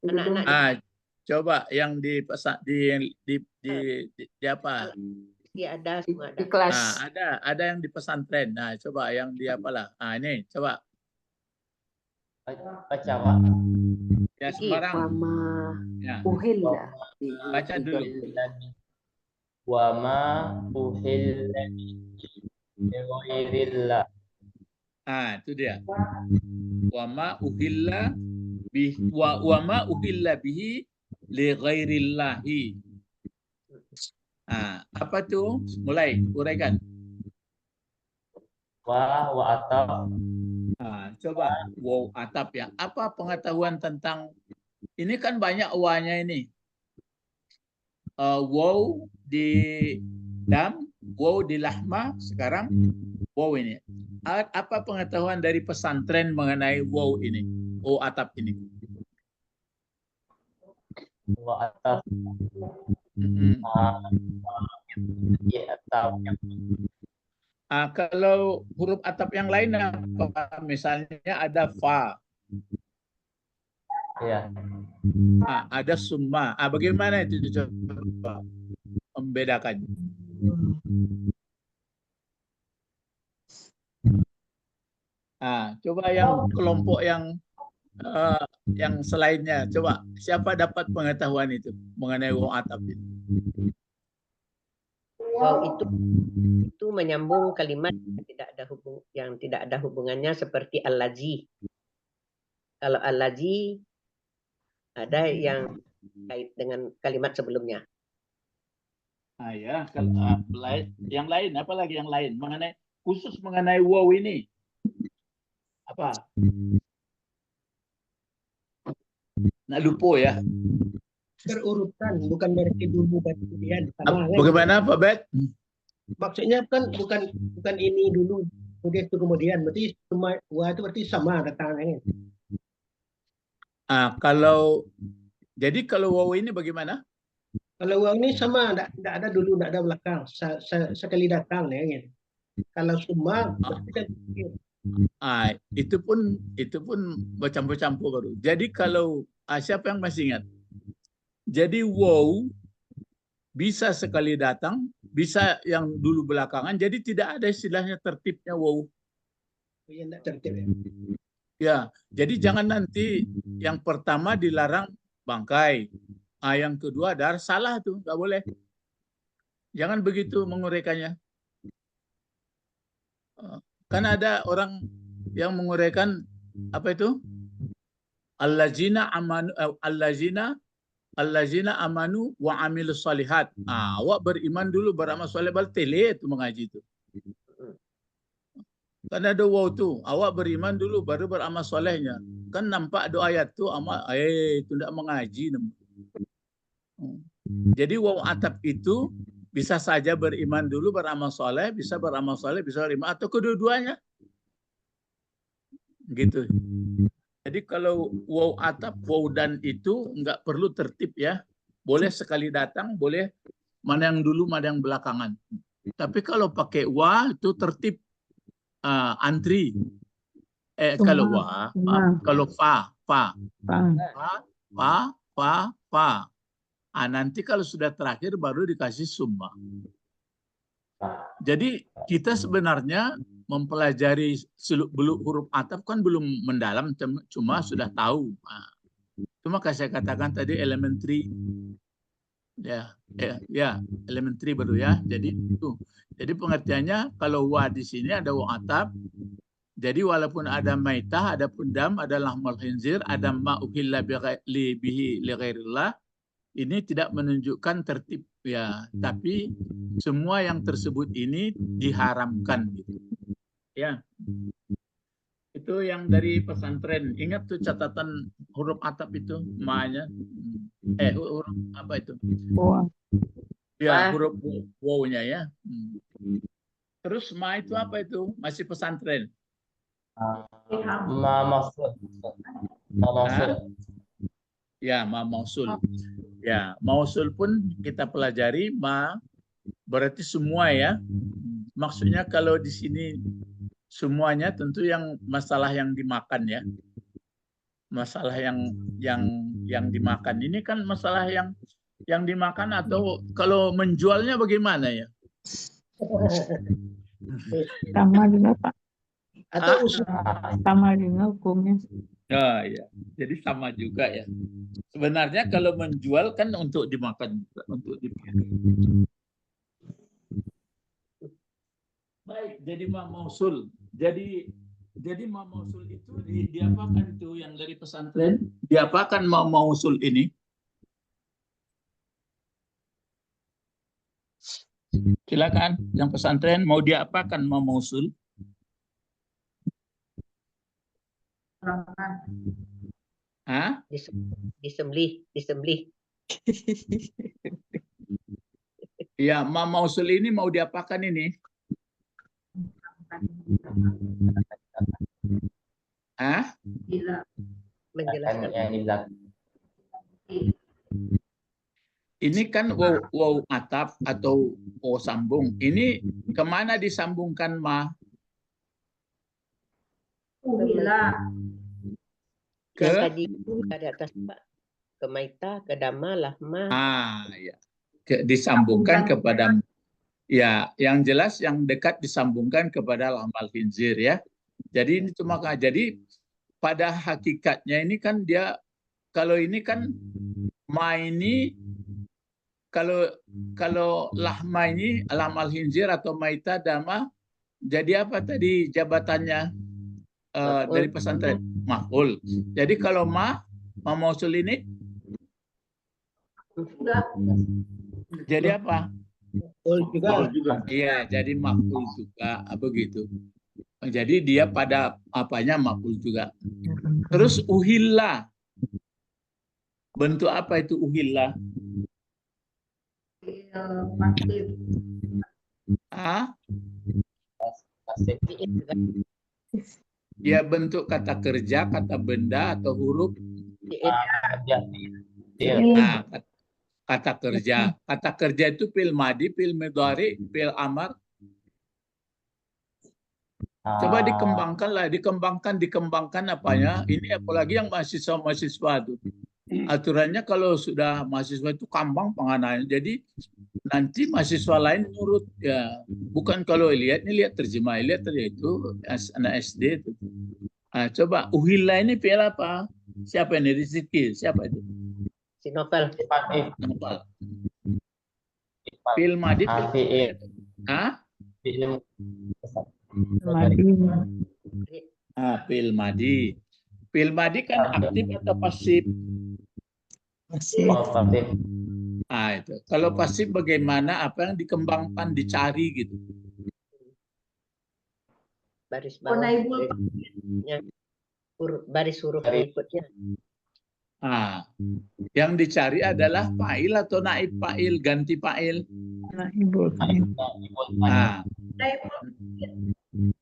Anak-anak Coba yang di apa? ya ada semua Di ada. kelas. Ada yang di pesantren. Nah, coba yang di apalah. Ini coba. Baca, Pak. Ya sembarang. Mama Ya. uhilla. Baca dulu. Wa ma uhilla bighairillah. Itu dia. Wa ma uhilla bihi wa ma uhilla bihi li ghairillahi. Apa tuh? Mulai uraikan. Wa atap. Coba wow atap ya. Apa pengetahuan tentang ini kan banyak wanya ini. Wow di dam, wow di lahma, sekarang wow ini. Apa pengetahuan dari pesantren mengenai wow ini? Wow atap ini. Wa atap. Ya, atap. Kalau huruf atap yang lain apa? Misalnya ada fa. Ya. Ada summa. Bagaimana itu coba membedakan? Coba yang kelompok yang selainnya. Coba siapa dapat pengetahuan itu mengenai waw atap itu? Wow itu menyambung kalimat yang tidak ada hubungannya seperti al-lazi. Kalau al-lazi ada yang kait dengan kalimat sebelumnya. Ya, kalau yang lain, apalagi yang lain mengenai khusus mengenai wow ini apa? Nah, lupa ya. Berurutan, bukan berarti dulu dan kemudian. Bagaimana Pak Bet? Maksudnya kan bukan ini dulu, kemudian itu kemudian. Berarti semua wa itu berarti sama datangnya. Kalau wow ini bagaimana? Kalau wa ini sama, tidak ada dulu, tidak ada belakang, sekali datang ya. Kalau semua berarti kan itu pun bercampur-campur baru. Jadi kalau siapa yang masih ingat? Jadi wow bisa sekali datang, bisa yang dulu belakangan. Jadi tidak ada istilahnya tertibnya wow. yang tidak tertib. Ya, jadi jangan nanti yang pertama dilarang bangkai, yang kedua dar salah tuh, nggak boleh. Jangan begitu menguraikannya. Kan ada orang yang menguraikan apa itu? Allazina amanu wa amilus salihat. Awak beriman dulu, beramal soleh, telit itu mengaji itu. Kan ada wow tuh, awak beriman dulu baru beramal solehnya. Kan nampak doa ayat tuh itu tidak mengaji. Jadi wow atap itu bisa saja beriman dulu beramal soleh, bisa beramal soleh, bisa beriman, atau kedua-duanya. Gitu. Jadi kalau wow atap, wow dan itu nggak perlu tertib ya. Boleh sekali datang, boleh mana yang dulu, mana yang belakangan. Tapi kalau pakai wa itu tertib antri. Kalau wa, kalau fa. Nanti kalau sudah terakhir baru dikasih summa. Jadi kita sebenarnya mempelajari seluk-beluk huruf atap kan belum mendalam, cuma sudah tahu. Cuma kayak saya katakan tadi elementary Ya, elementary baru ya. Jadi itu. Jadi pengertiannya kalau wa di sini ada wa atap. Jadi walaupun ada maitah, ada pundam, ada lahmul khinzir, ada ma uhilla bihi li ghairillah, ini tidak menunjukkan tertib ya, tapi semua yang tersebut ini diharamkan gitu. Ya. Itu yang dari pesantren. Ingat tuh catatan huruf atap itu, ma-nya. Huruf apa itu? Wah. Ya, Ma. huruf waw-nya ya. Terus ma itu apa itu? Masih pesantren. Ma mausul. Ma mausul. Ya, ma mausul. Ya, mausul pun kita pelajari ma berarti semua ya. Maksudnya kalau di sini semuanya tentu yang masalah yang dimakan ya. Masalah yang dimakan ini kan masalah yang dimakan atau kalau menjualnya bagaimana ya? Sama juga Pak. Atau usaha. Sama juga hukumnya. Oh, ya. Jadi sama juga ya. Sebenarnya kalau menjual kan untuk dimakan, untuk dipakai. Baik, jadi ma mausul. Jadi ma mausul itu diapakan tuh yang dari pesantren? Diapakan ma mausul ini? Silakan, yang pesantren mau diapakan ma mausul? Hah? Disembelih. Ya, ma mausul ini mau diapakan ini? Hah? Menjelaskan. Yang di belakang. Ini kan waw atap atau waw sambung. Ini kemana disambungkan ma? Ke? Yang tadi ada atas Pak. Ke maita, ke dama, lahma. Ya. Disambungkan kepada ya, yang jelas yang dekat disambungkan kepada lahmal khinzir ya. Jadi ini cuma jadi pada hakikatnya ini kan dia kalau ini kan ma ini kalau lahma ini lahmal khinzir atau maita dama jadi apa tadi jabatannya dari pesantren maf'ul. Jadi kalau ma mausul ini jadi apa? Juga. Iya, jadi maf'ul juga begitu. Jadi dia pada apanya maf'ul juga. Terus uhilla. Bentuk apa itu uhilla? Ya bentuk kata kerja, kata benda atau huruf. Kata kerja. Kata kerja itu fil madi, fil mudhari, fil amar. Coba dikembangkan apanya. Ini apalagi yang mahasiswa tuh. Aturannya kalau sudah mahasiswa itu kambang pengananya. Jadi nanti mahasiswa lain nurut ya. Bukan kalau lihat terjemah, lihat itu anak SD itu. Coba uhilla ini fi'il apa? Siapa ini? Rizki. Siapa itu? Si Novel. Novel. Fi'il madi. Fi'il madi. Fi'il madi kan aktif atau pasif? Pasif. Itu. Kalau pasif bagaimana? Apa yang dikembangkan, dicari gitu? Baris bawah. Baris huruf berikutnya. Yang dicari adalah fa'il atau naib fa'il, ganti fa'il.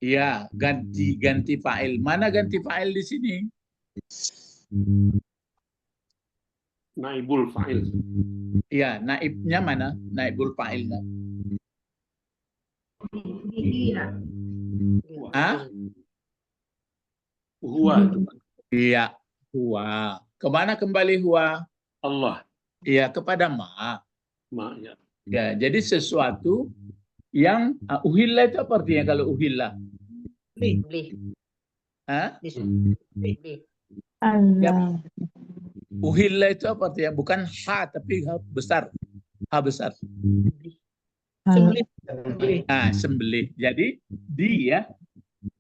Iya, ganti fa'il. Mana ganti fa'il di sini? Naibul fa'il. Iya, naibnya mana? Naibul fa'ilnya. Huwa. Iya, huwa. Kemana kembali huwa? Allah. Iya, kepada ma. Ma, ya. Ya, jadi sesuatu yang uhilla itu apa artinya kalau uhilla? Beli. Beli. Allah. Uhilla itu apa artinya? Bukan ha tapi ha besar. Ha besar. Sembelih. Sembelih. Sembelih. Jadi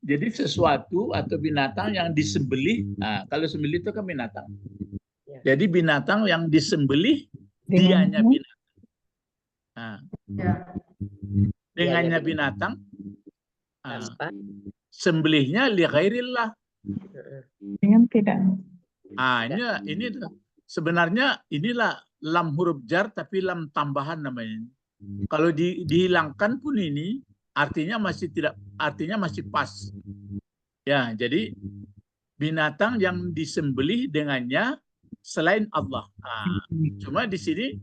jadi sesuatu atau binatang yang disembelih. Kalau sembelih itu kan binatang. Ya. Jadi binatang yang disembelih Dengan dianya binatang. Dengannya Dianya binatang, tanpa sembelihnya li ghairillah. dengan tidak. Ini sebenarnya inilah lam huruf jar tapi lam tambahan namanya. Kalau dihilangkan pun ini artinya masih pas. Ya, jadi binatang yang disembelih dengannya selain Allah. Cuma di sini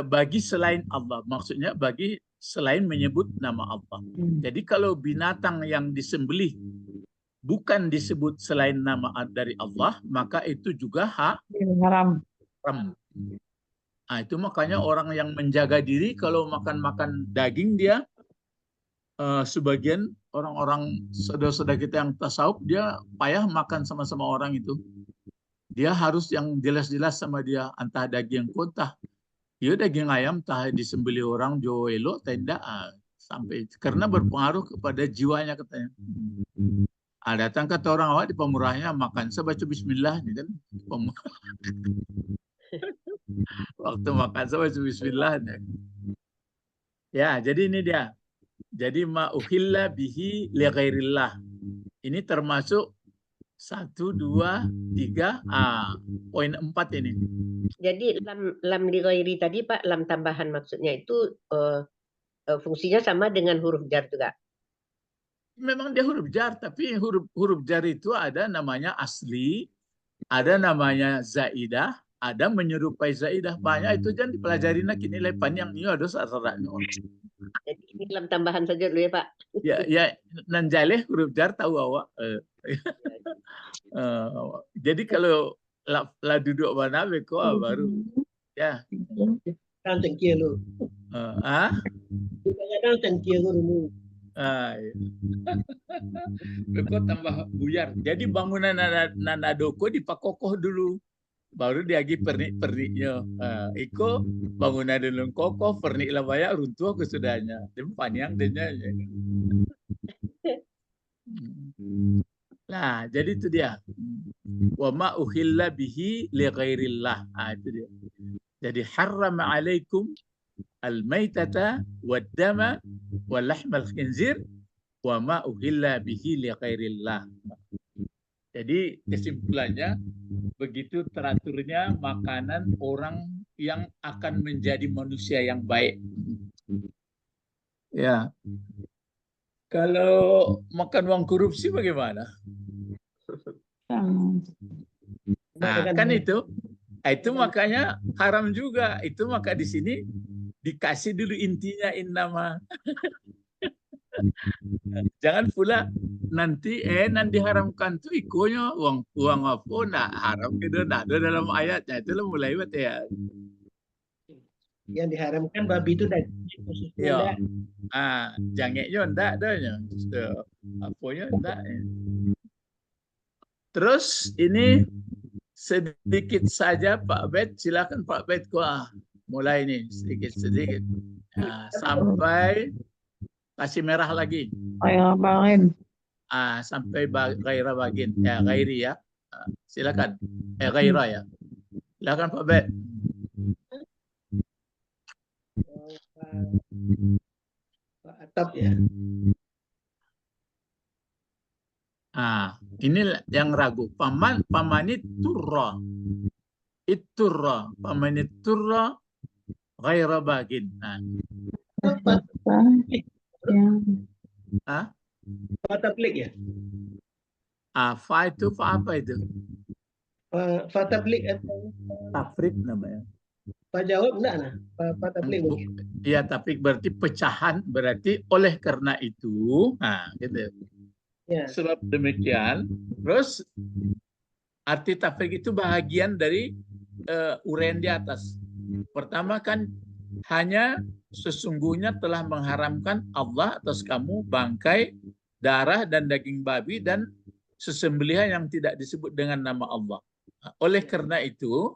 bagi selain Allah, maksudnya bagi selain menyebut nama Allah. Jadi kalau binatang yang disembelih bukan disebut selain nama dari Allah, maka itu juga Haram. haram. Itu makanya orang yang menjaga diri kalau makan daging dia, sebagian orang-orang saudara-saudara kita yang tasawuf, dia payah makan sama-sama orang itu. Dia harus yang jelas-jelas sama dia, entah daging kontah. Ya daging ayam tah disembelih orang jo elok tenda sampai karena berpengaruh kepada jiwanya katanya. Datang kata orang awak di pemurahnya makan sebaca bismillah nih kan. Waktu makan sebaca bismillah nih. Ya, jadi ini dia. Jadi ma uhilla bihi li ghairillah. Ini termasuk 1, 2, 3, poin 4 ini. Jadi lam li ghairi tadi Pak, lam tambahan maksudnya itu fungsinya sama dengan huruf jar juga. Memang dia huruf jar, tapi huruf jar itu ada namanya asli, ada namanya zaidah, ada menyerupai zaidah. Banyak itu jangan dipelajari nak nilai panjang ini ada sasarannya. Jadi ini lam tambahan saja dulu ya Pak. Ya nanjaleh huruf jar tahu awak. Jadi kalau la duduk mana beko baru ya. Kan tengkia lu. Kan tengkia dulu. Beko tambah buyar. Jadi bangunan nanadoko dipakokoh dulu. Baru diagi perniknya. Iko bangunan dulu kokoh, pernik lah banyak, runtuh kesudahnya. Dia panjang dia. Nah, jadi itu dia. Wa ma uhilla bihi li ghairillah. Itu dia. Jadi haram alaikum al-maitata wad-dama wa lahmal khinzir wa ma uhilla bihi li ghairillah. Jadi kesimpulannya begitu teraturnya makanan orang yang akan menjadi manusia yang baik. Ya. Kalau makan uang korupsi bagaimana? Kan itu makanya haram juga. Itu maka di sini dikasih dulu intinya innama. Jangan pula nanti haramkan tuh ikonya uang apa nak haram gitu nak ada dalam ayatnya itu lah mulai ya. Yang diharamkan babi itu Ya. Jangeknya ndak adanya. Apanya ndak. Terus ini sedikit saja Pak Bet, silakan Pak Bet mulai nih sedikit. Sampai kasih merah lagi. Sampai gairah bagin. Ya, gairi ya. Silakan. Gairah ya. Silakan Pak Bet. Atap ya. Ini yang ragu. Pamanit turra. Iturra. Pamanit turra gairah bagin. Fatablik ya? Fa itu fa apa itu? Fatablik atau Tafrid namanya. Pak jawab enggak nah? Fatablik. Iya, tapi berarti pecahan, berarti oleh karena itu, gitu. Ya. Sebab demikian, terus arti tafrid itu bahagian dari uraian di atas. Pertama kan hanya sesungguhnya telah mengharamkan Allah atas kamu bangkai, darah dan daging babi dan sesembelihan yang tidak disebut dengan nama Allah. Oleh karena itu,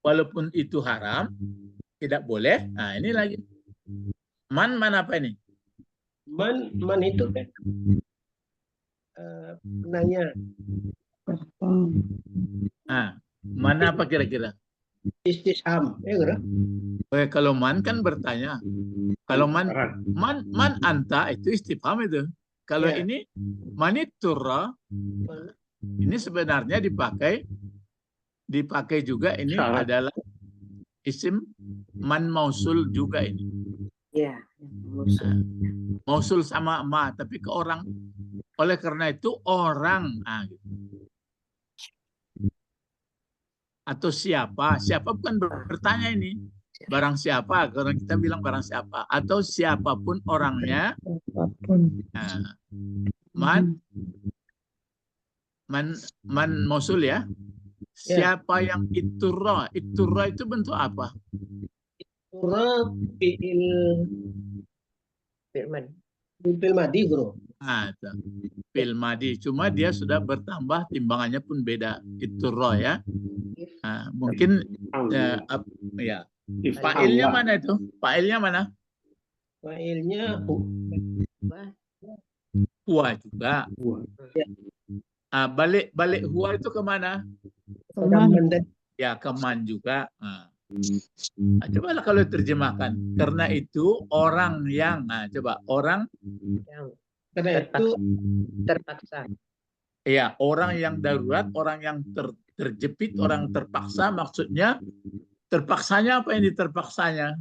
walaupun itu haram, tidak boleh. Nah, ini lagi. Man apa ini? Man itu kan nanya Nah, mana apa kira-kira? istifham, ya kan? Kalau man kan bertanya. Kalau man anta itu istifham itu. Kalau Ya. ini maniturra ini sebenarnya dipakai juga ini Syarat. adalah isim man mausul juga ini. Ya, Mausul sama ma tapi ke orang. Oleh karena itu orang atau siapa bukan bertanya ini barang siapa, karena kita bilang barang siapa atau siapapun orangnya. Apapun. Man mausul ya. Siapa yang iturra itu bentuk apa? Surah Firman. fil madi, bro. Fil madi, cuma dia sudah bertambah, timbangannya pun beda. Iturra ya. Mungkin ya. Fa'ilnya mana itu? Fa'ilnya mana? Fa'ilnya Huwa juga. Balik huwa itu kemana? Ya, keman juga. Coba kalau terjemahkan. Karena itu orang yang, coba orang. Yang karena itu terpaksa. Ya, orang yang darurat, orang yang terjepit, orang terpaksa, maksudnya terpaksanya apa ini terpaksanya?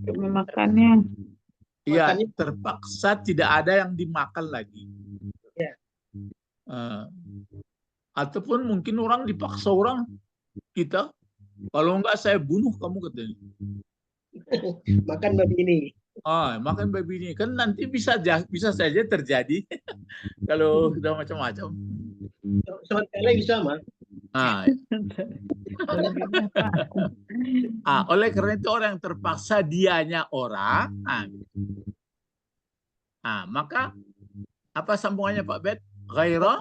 Memakannya. Iya, terpaksa tidak ada yang dimakan lagi. Ya. Ataupun mungkin orang dipaksa orang kita, kalau enggak saya bunuh kamu katanya. makan babi ini. Makan babi ini kan nanti bisa saja terjadi kalau sudah macam-macam. Sementara bisa mah. Oleh karena itu orang yang terpaksa dianya orang. Maka apa sambungannya Pak Bet? Ghaira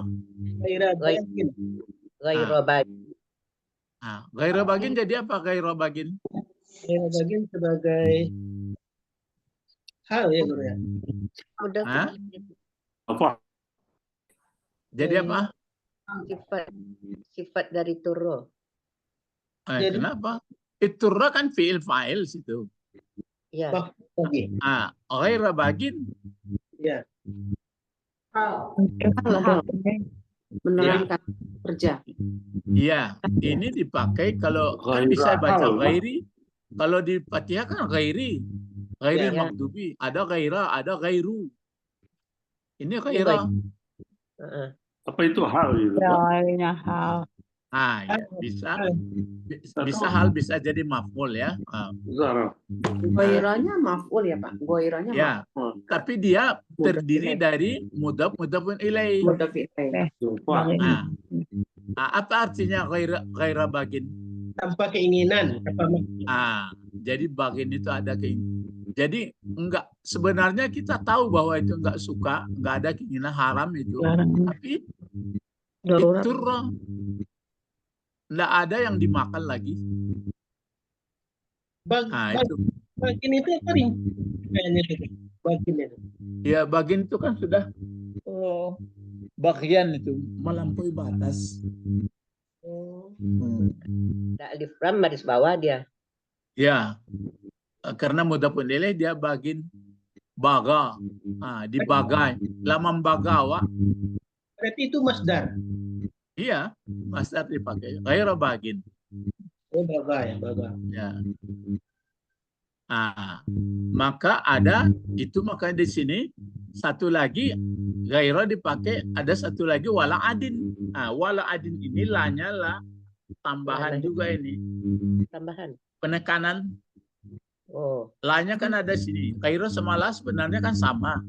bagin. Ghaira bagin jadi apa ghaira bagin? Ghaira bagin sebagai hal ya, bro ya. Apa? Jadi apa? Sifat dari turro. Kenapa? Iturra kan fi'il fa'il situ. Ya. Ghaira bagin. Ya. hal menerangkan kerja. Iya, ini dipakai kalau kan bisa baca ghairi. Kalau di Fatihah kan ghairi maghdubi. Ada ghaira, ada ghairu. Ini ghaira. Apa itu hal itu? Lainnya hal. Ya, bisa hal bisa jadi maf'ul ya. Goiranya maf'ul ya Pak. Goiranya Ya, tapi dia terdiri dari mudhaf ilaih. mudhaf ilaih. Apa artinya ghaira bagin? Tanpa keinginan. Jadi bagin itu ada keinginan. Jadi enggak, sebenarnya kita tahu bahwa itu enggak suka, enggak ada keinginan haram itu. Tapi itu enggak ada yang dimakan lagi. Bagin itu apa nih? Kayaknya itu. Bagin itu. Ya, bagin itu kan sudah bagian itu melampaui batas. Alif lam baris bawah dia. Ya. Karena mudhafun ilaih dia bagin baga. Dibagai. Lamam bagawa. Berarti itu masdar. Iya, masdar dipakai. Ghaira bagin. Baga. Ya. Maka ada itu, maka di sini satu lagi ghaira dipakai, ada satu lagi wala adin. Wala adin ini lanya lah tambahan juga ini. Tambahan. Penekanan. Lanya kan ada sini. Ghaira sama la sebenarnya kan sama.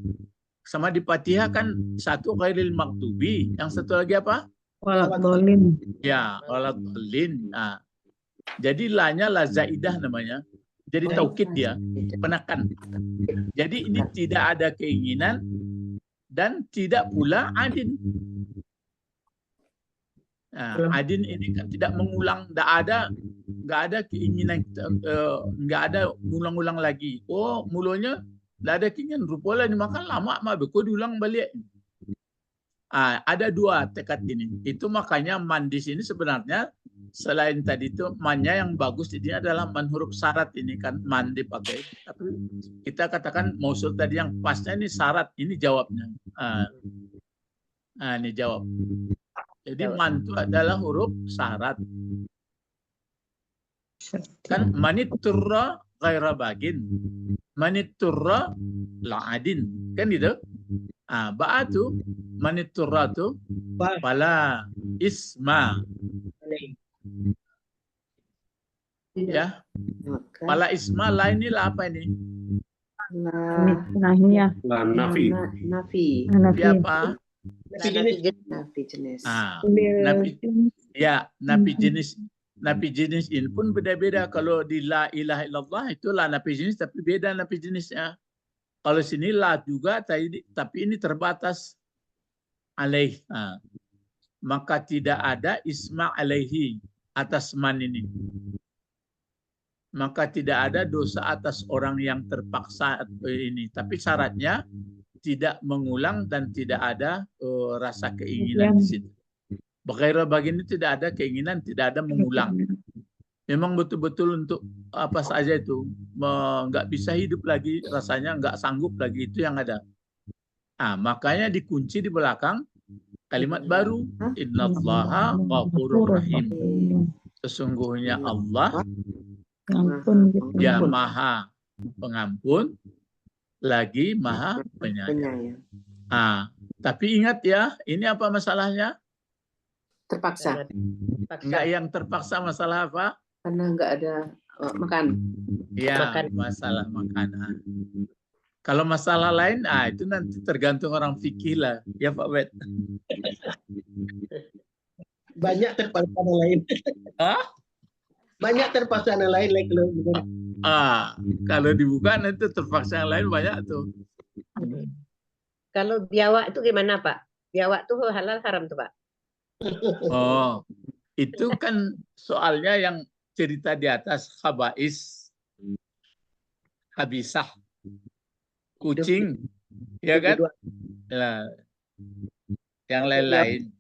Sama di Fatihah kan satu ghairil maghdubi, yang satu lagi apa? Waladhdallin. Ya, waladhdallin. Jadi lanya la zaidah namanya. Jadi taukid dia, penekan. Jadi ini tidak ada keinginan dan tidak pula adin. Adin ini kan tidak mengulang, tidak ada nggak ada keinginan, nggak ada ulang-ulang lagi. Oh, mulanya nggak ada keinginan, rupanya dimakan lama mah beko diulang balik. Ada dua tekad ini. Itu makanya man di sini sebenarnya selain tadi itu mannya yang bagus ini adalah man huruf syarat ini kan man dipakai. Tapi kita katakan mausul tadi yang pasnya ini syarat, ini jawabnya. Ini jawab. Jadi man itu adalah huruf syarat. Kan maniturra ghaira bagin. Maniturra la'adin. Kan gitu? Ba'atu maniturratu fala isma. Ya. Fala isma la ini apa ini? Nahiyah. Nafi. Nafi. Nafi apa? Nafi jenis. Nafi. Ya, nafi jenis. Nafi jenis ini pun beda-beda. Kalau di la ilaha illallah itulah nafi jenis, tapi beda nafi jenisnya. Kalau sini la juga, tapi ini terbatas alaih. Maka tidak ada isma alaihi atas man ini. Maka tidak ada dosa atas orang yang terpaksa ini. Tapi syaratnya tidak mengulang dan tidak ada rasa keinginan di situ. Bagaimana begini tidak ada keinginan, tidak ada mengulang. Memang betul-betul untuk apa saja itu nggak bisa hidup lagi, rasanya nggak sanggup lagi, itu yang ada. Makanya dikunci di belakang kalimat baru, innallaha ghafurur rahim. Sesungguhnya Allah dia maha pengampun lagi maha penyayang. Tapi ingat ya, ini apa masalahnya? Terpaksa. Enggak yang terpaksa, masalah apa? Karena nggak ada makan. Ya, masalah makanan. Kalau masalah lain, itu nanti tergantung orang fikih lah. Ya Pak Bet. Banyak terpaksa yang lain. Banyak terpaksa yang lain like kalau dibuka nanti terpaksa yang lain banyak tuh. Kalau biawak itu gimana Pak? Biawak tuh halal haram tuh Pak? Oh, itu kan soalnya yang cerita di atas khabais, habisah, kucing, ya kan? Nah, yang lain-lain.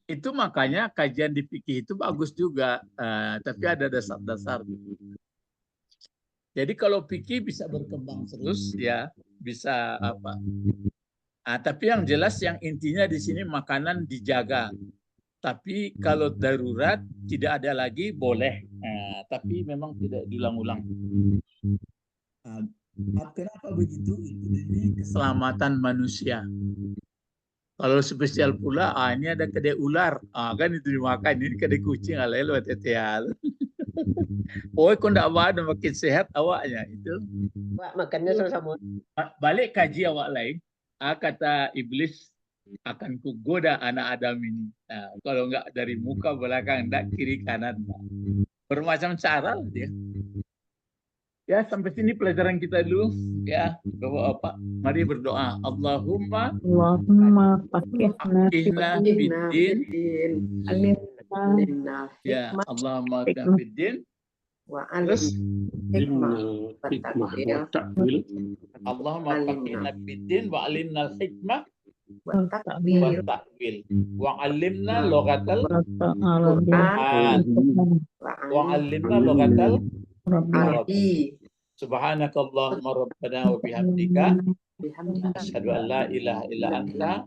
Itu makanya kajian di fikih itu bagus juga, tapi ada dasar-dasar. Jadi kalau fikih bisa berkembang terus, ya bisa apa? Tapi yang jelas yang intinya di sini makanan dijaga. Tapi kalau darurat tidak ada lagi boleh. Tapi memang tidak diulang-ulang. Kenapa begitu? Itu demi keselamatan manusia. Kalau spesial pula, ini ada kedai ular, kan itu dimakan. Ini kedai kucing, alel teteal. Oh, kau ndak ada makin sehat awaknya itu. Pak makannya sama-sama. Balik kaji awak lain. Kata iblis akan kugoda anak Adam ini. Kalau enggak dari muka belakang, enggak kiri kanan. Bermacam cara lah dia. Ya, sampai sini pelajaran kita dulu. Ya, Bapak-bapak, mari berdoa. Allahumma faqihna fiddin. Ya, Allahumma faqihna fiddin. Terus Allahumma faqihna fiddin wa alimna al-hikmah wa takwil wa alimna lughatal Qur'an wa alimna lughatal Arabi. Subhanakallahumma rabbana wa bihamdika asyhadu an la ilaha illa anta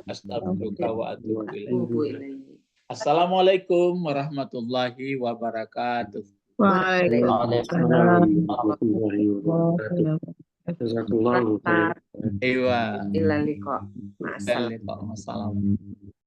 astaghfiruka wa atubu ilaik. Assalamualaikum warahmatullahi wabarakatuh. Waalaikumsalam. Iya. Ila liqa. Masalam.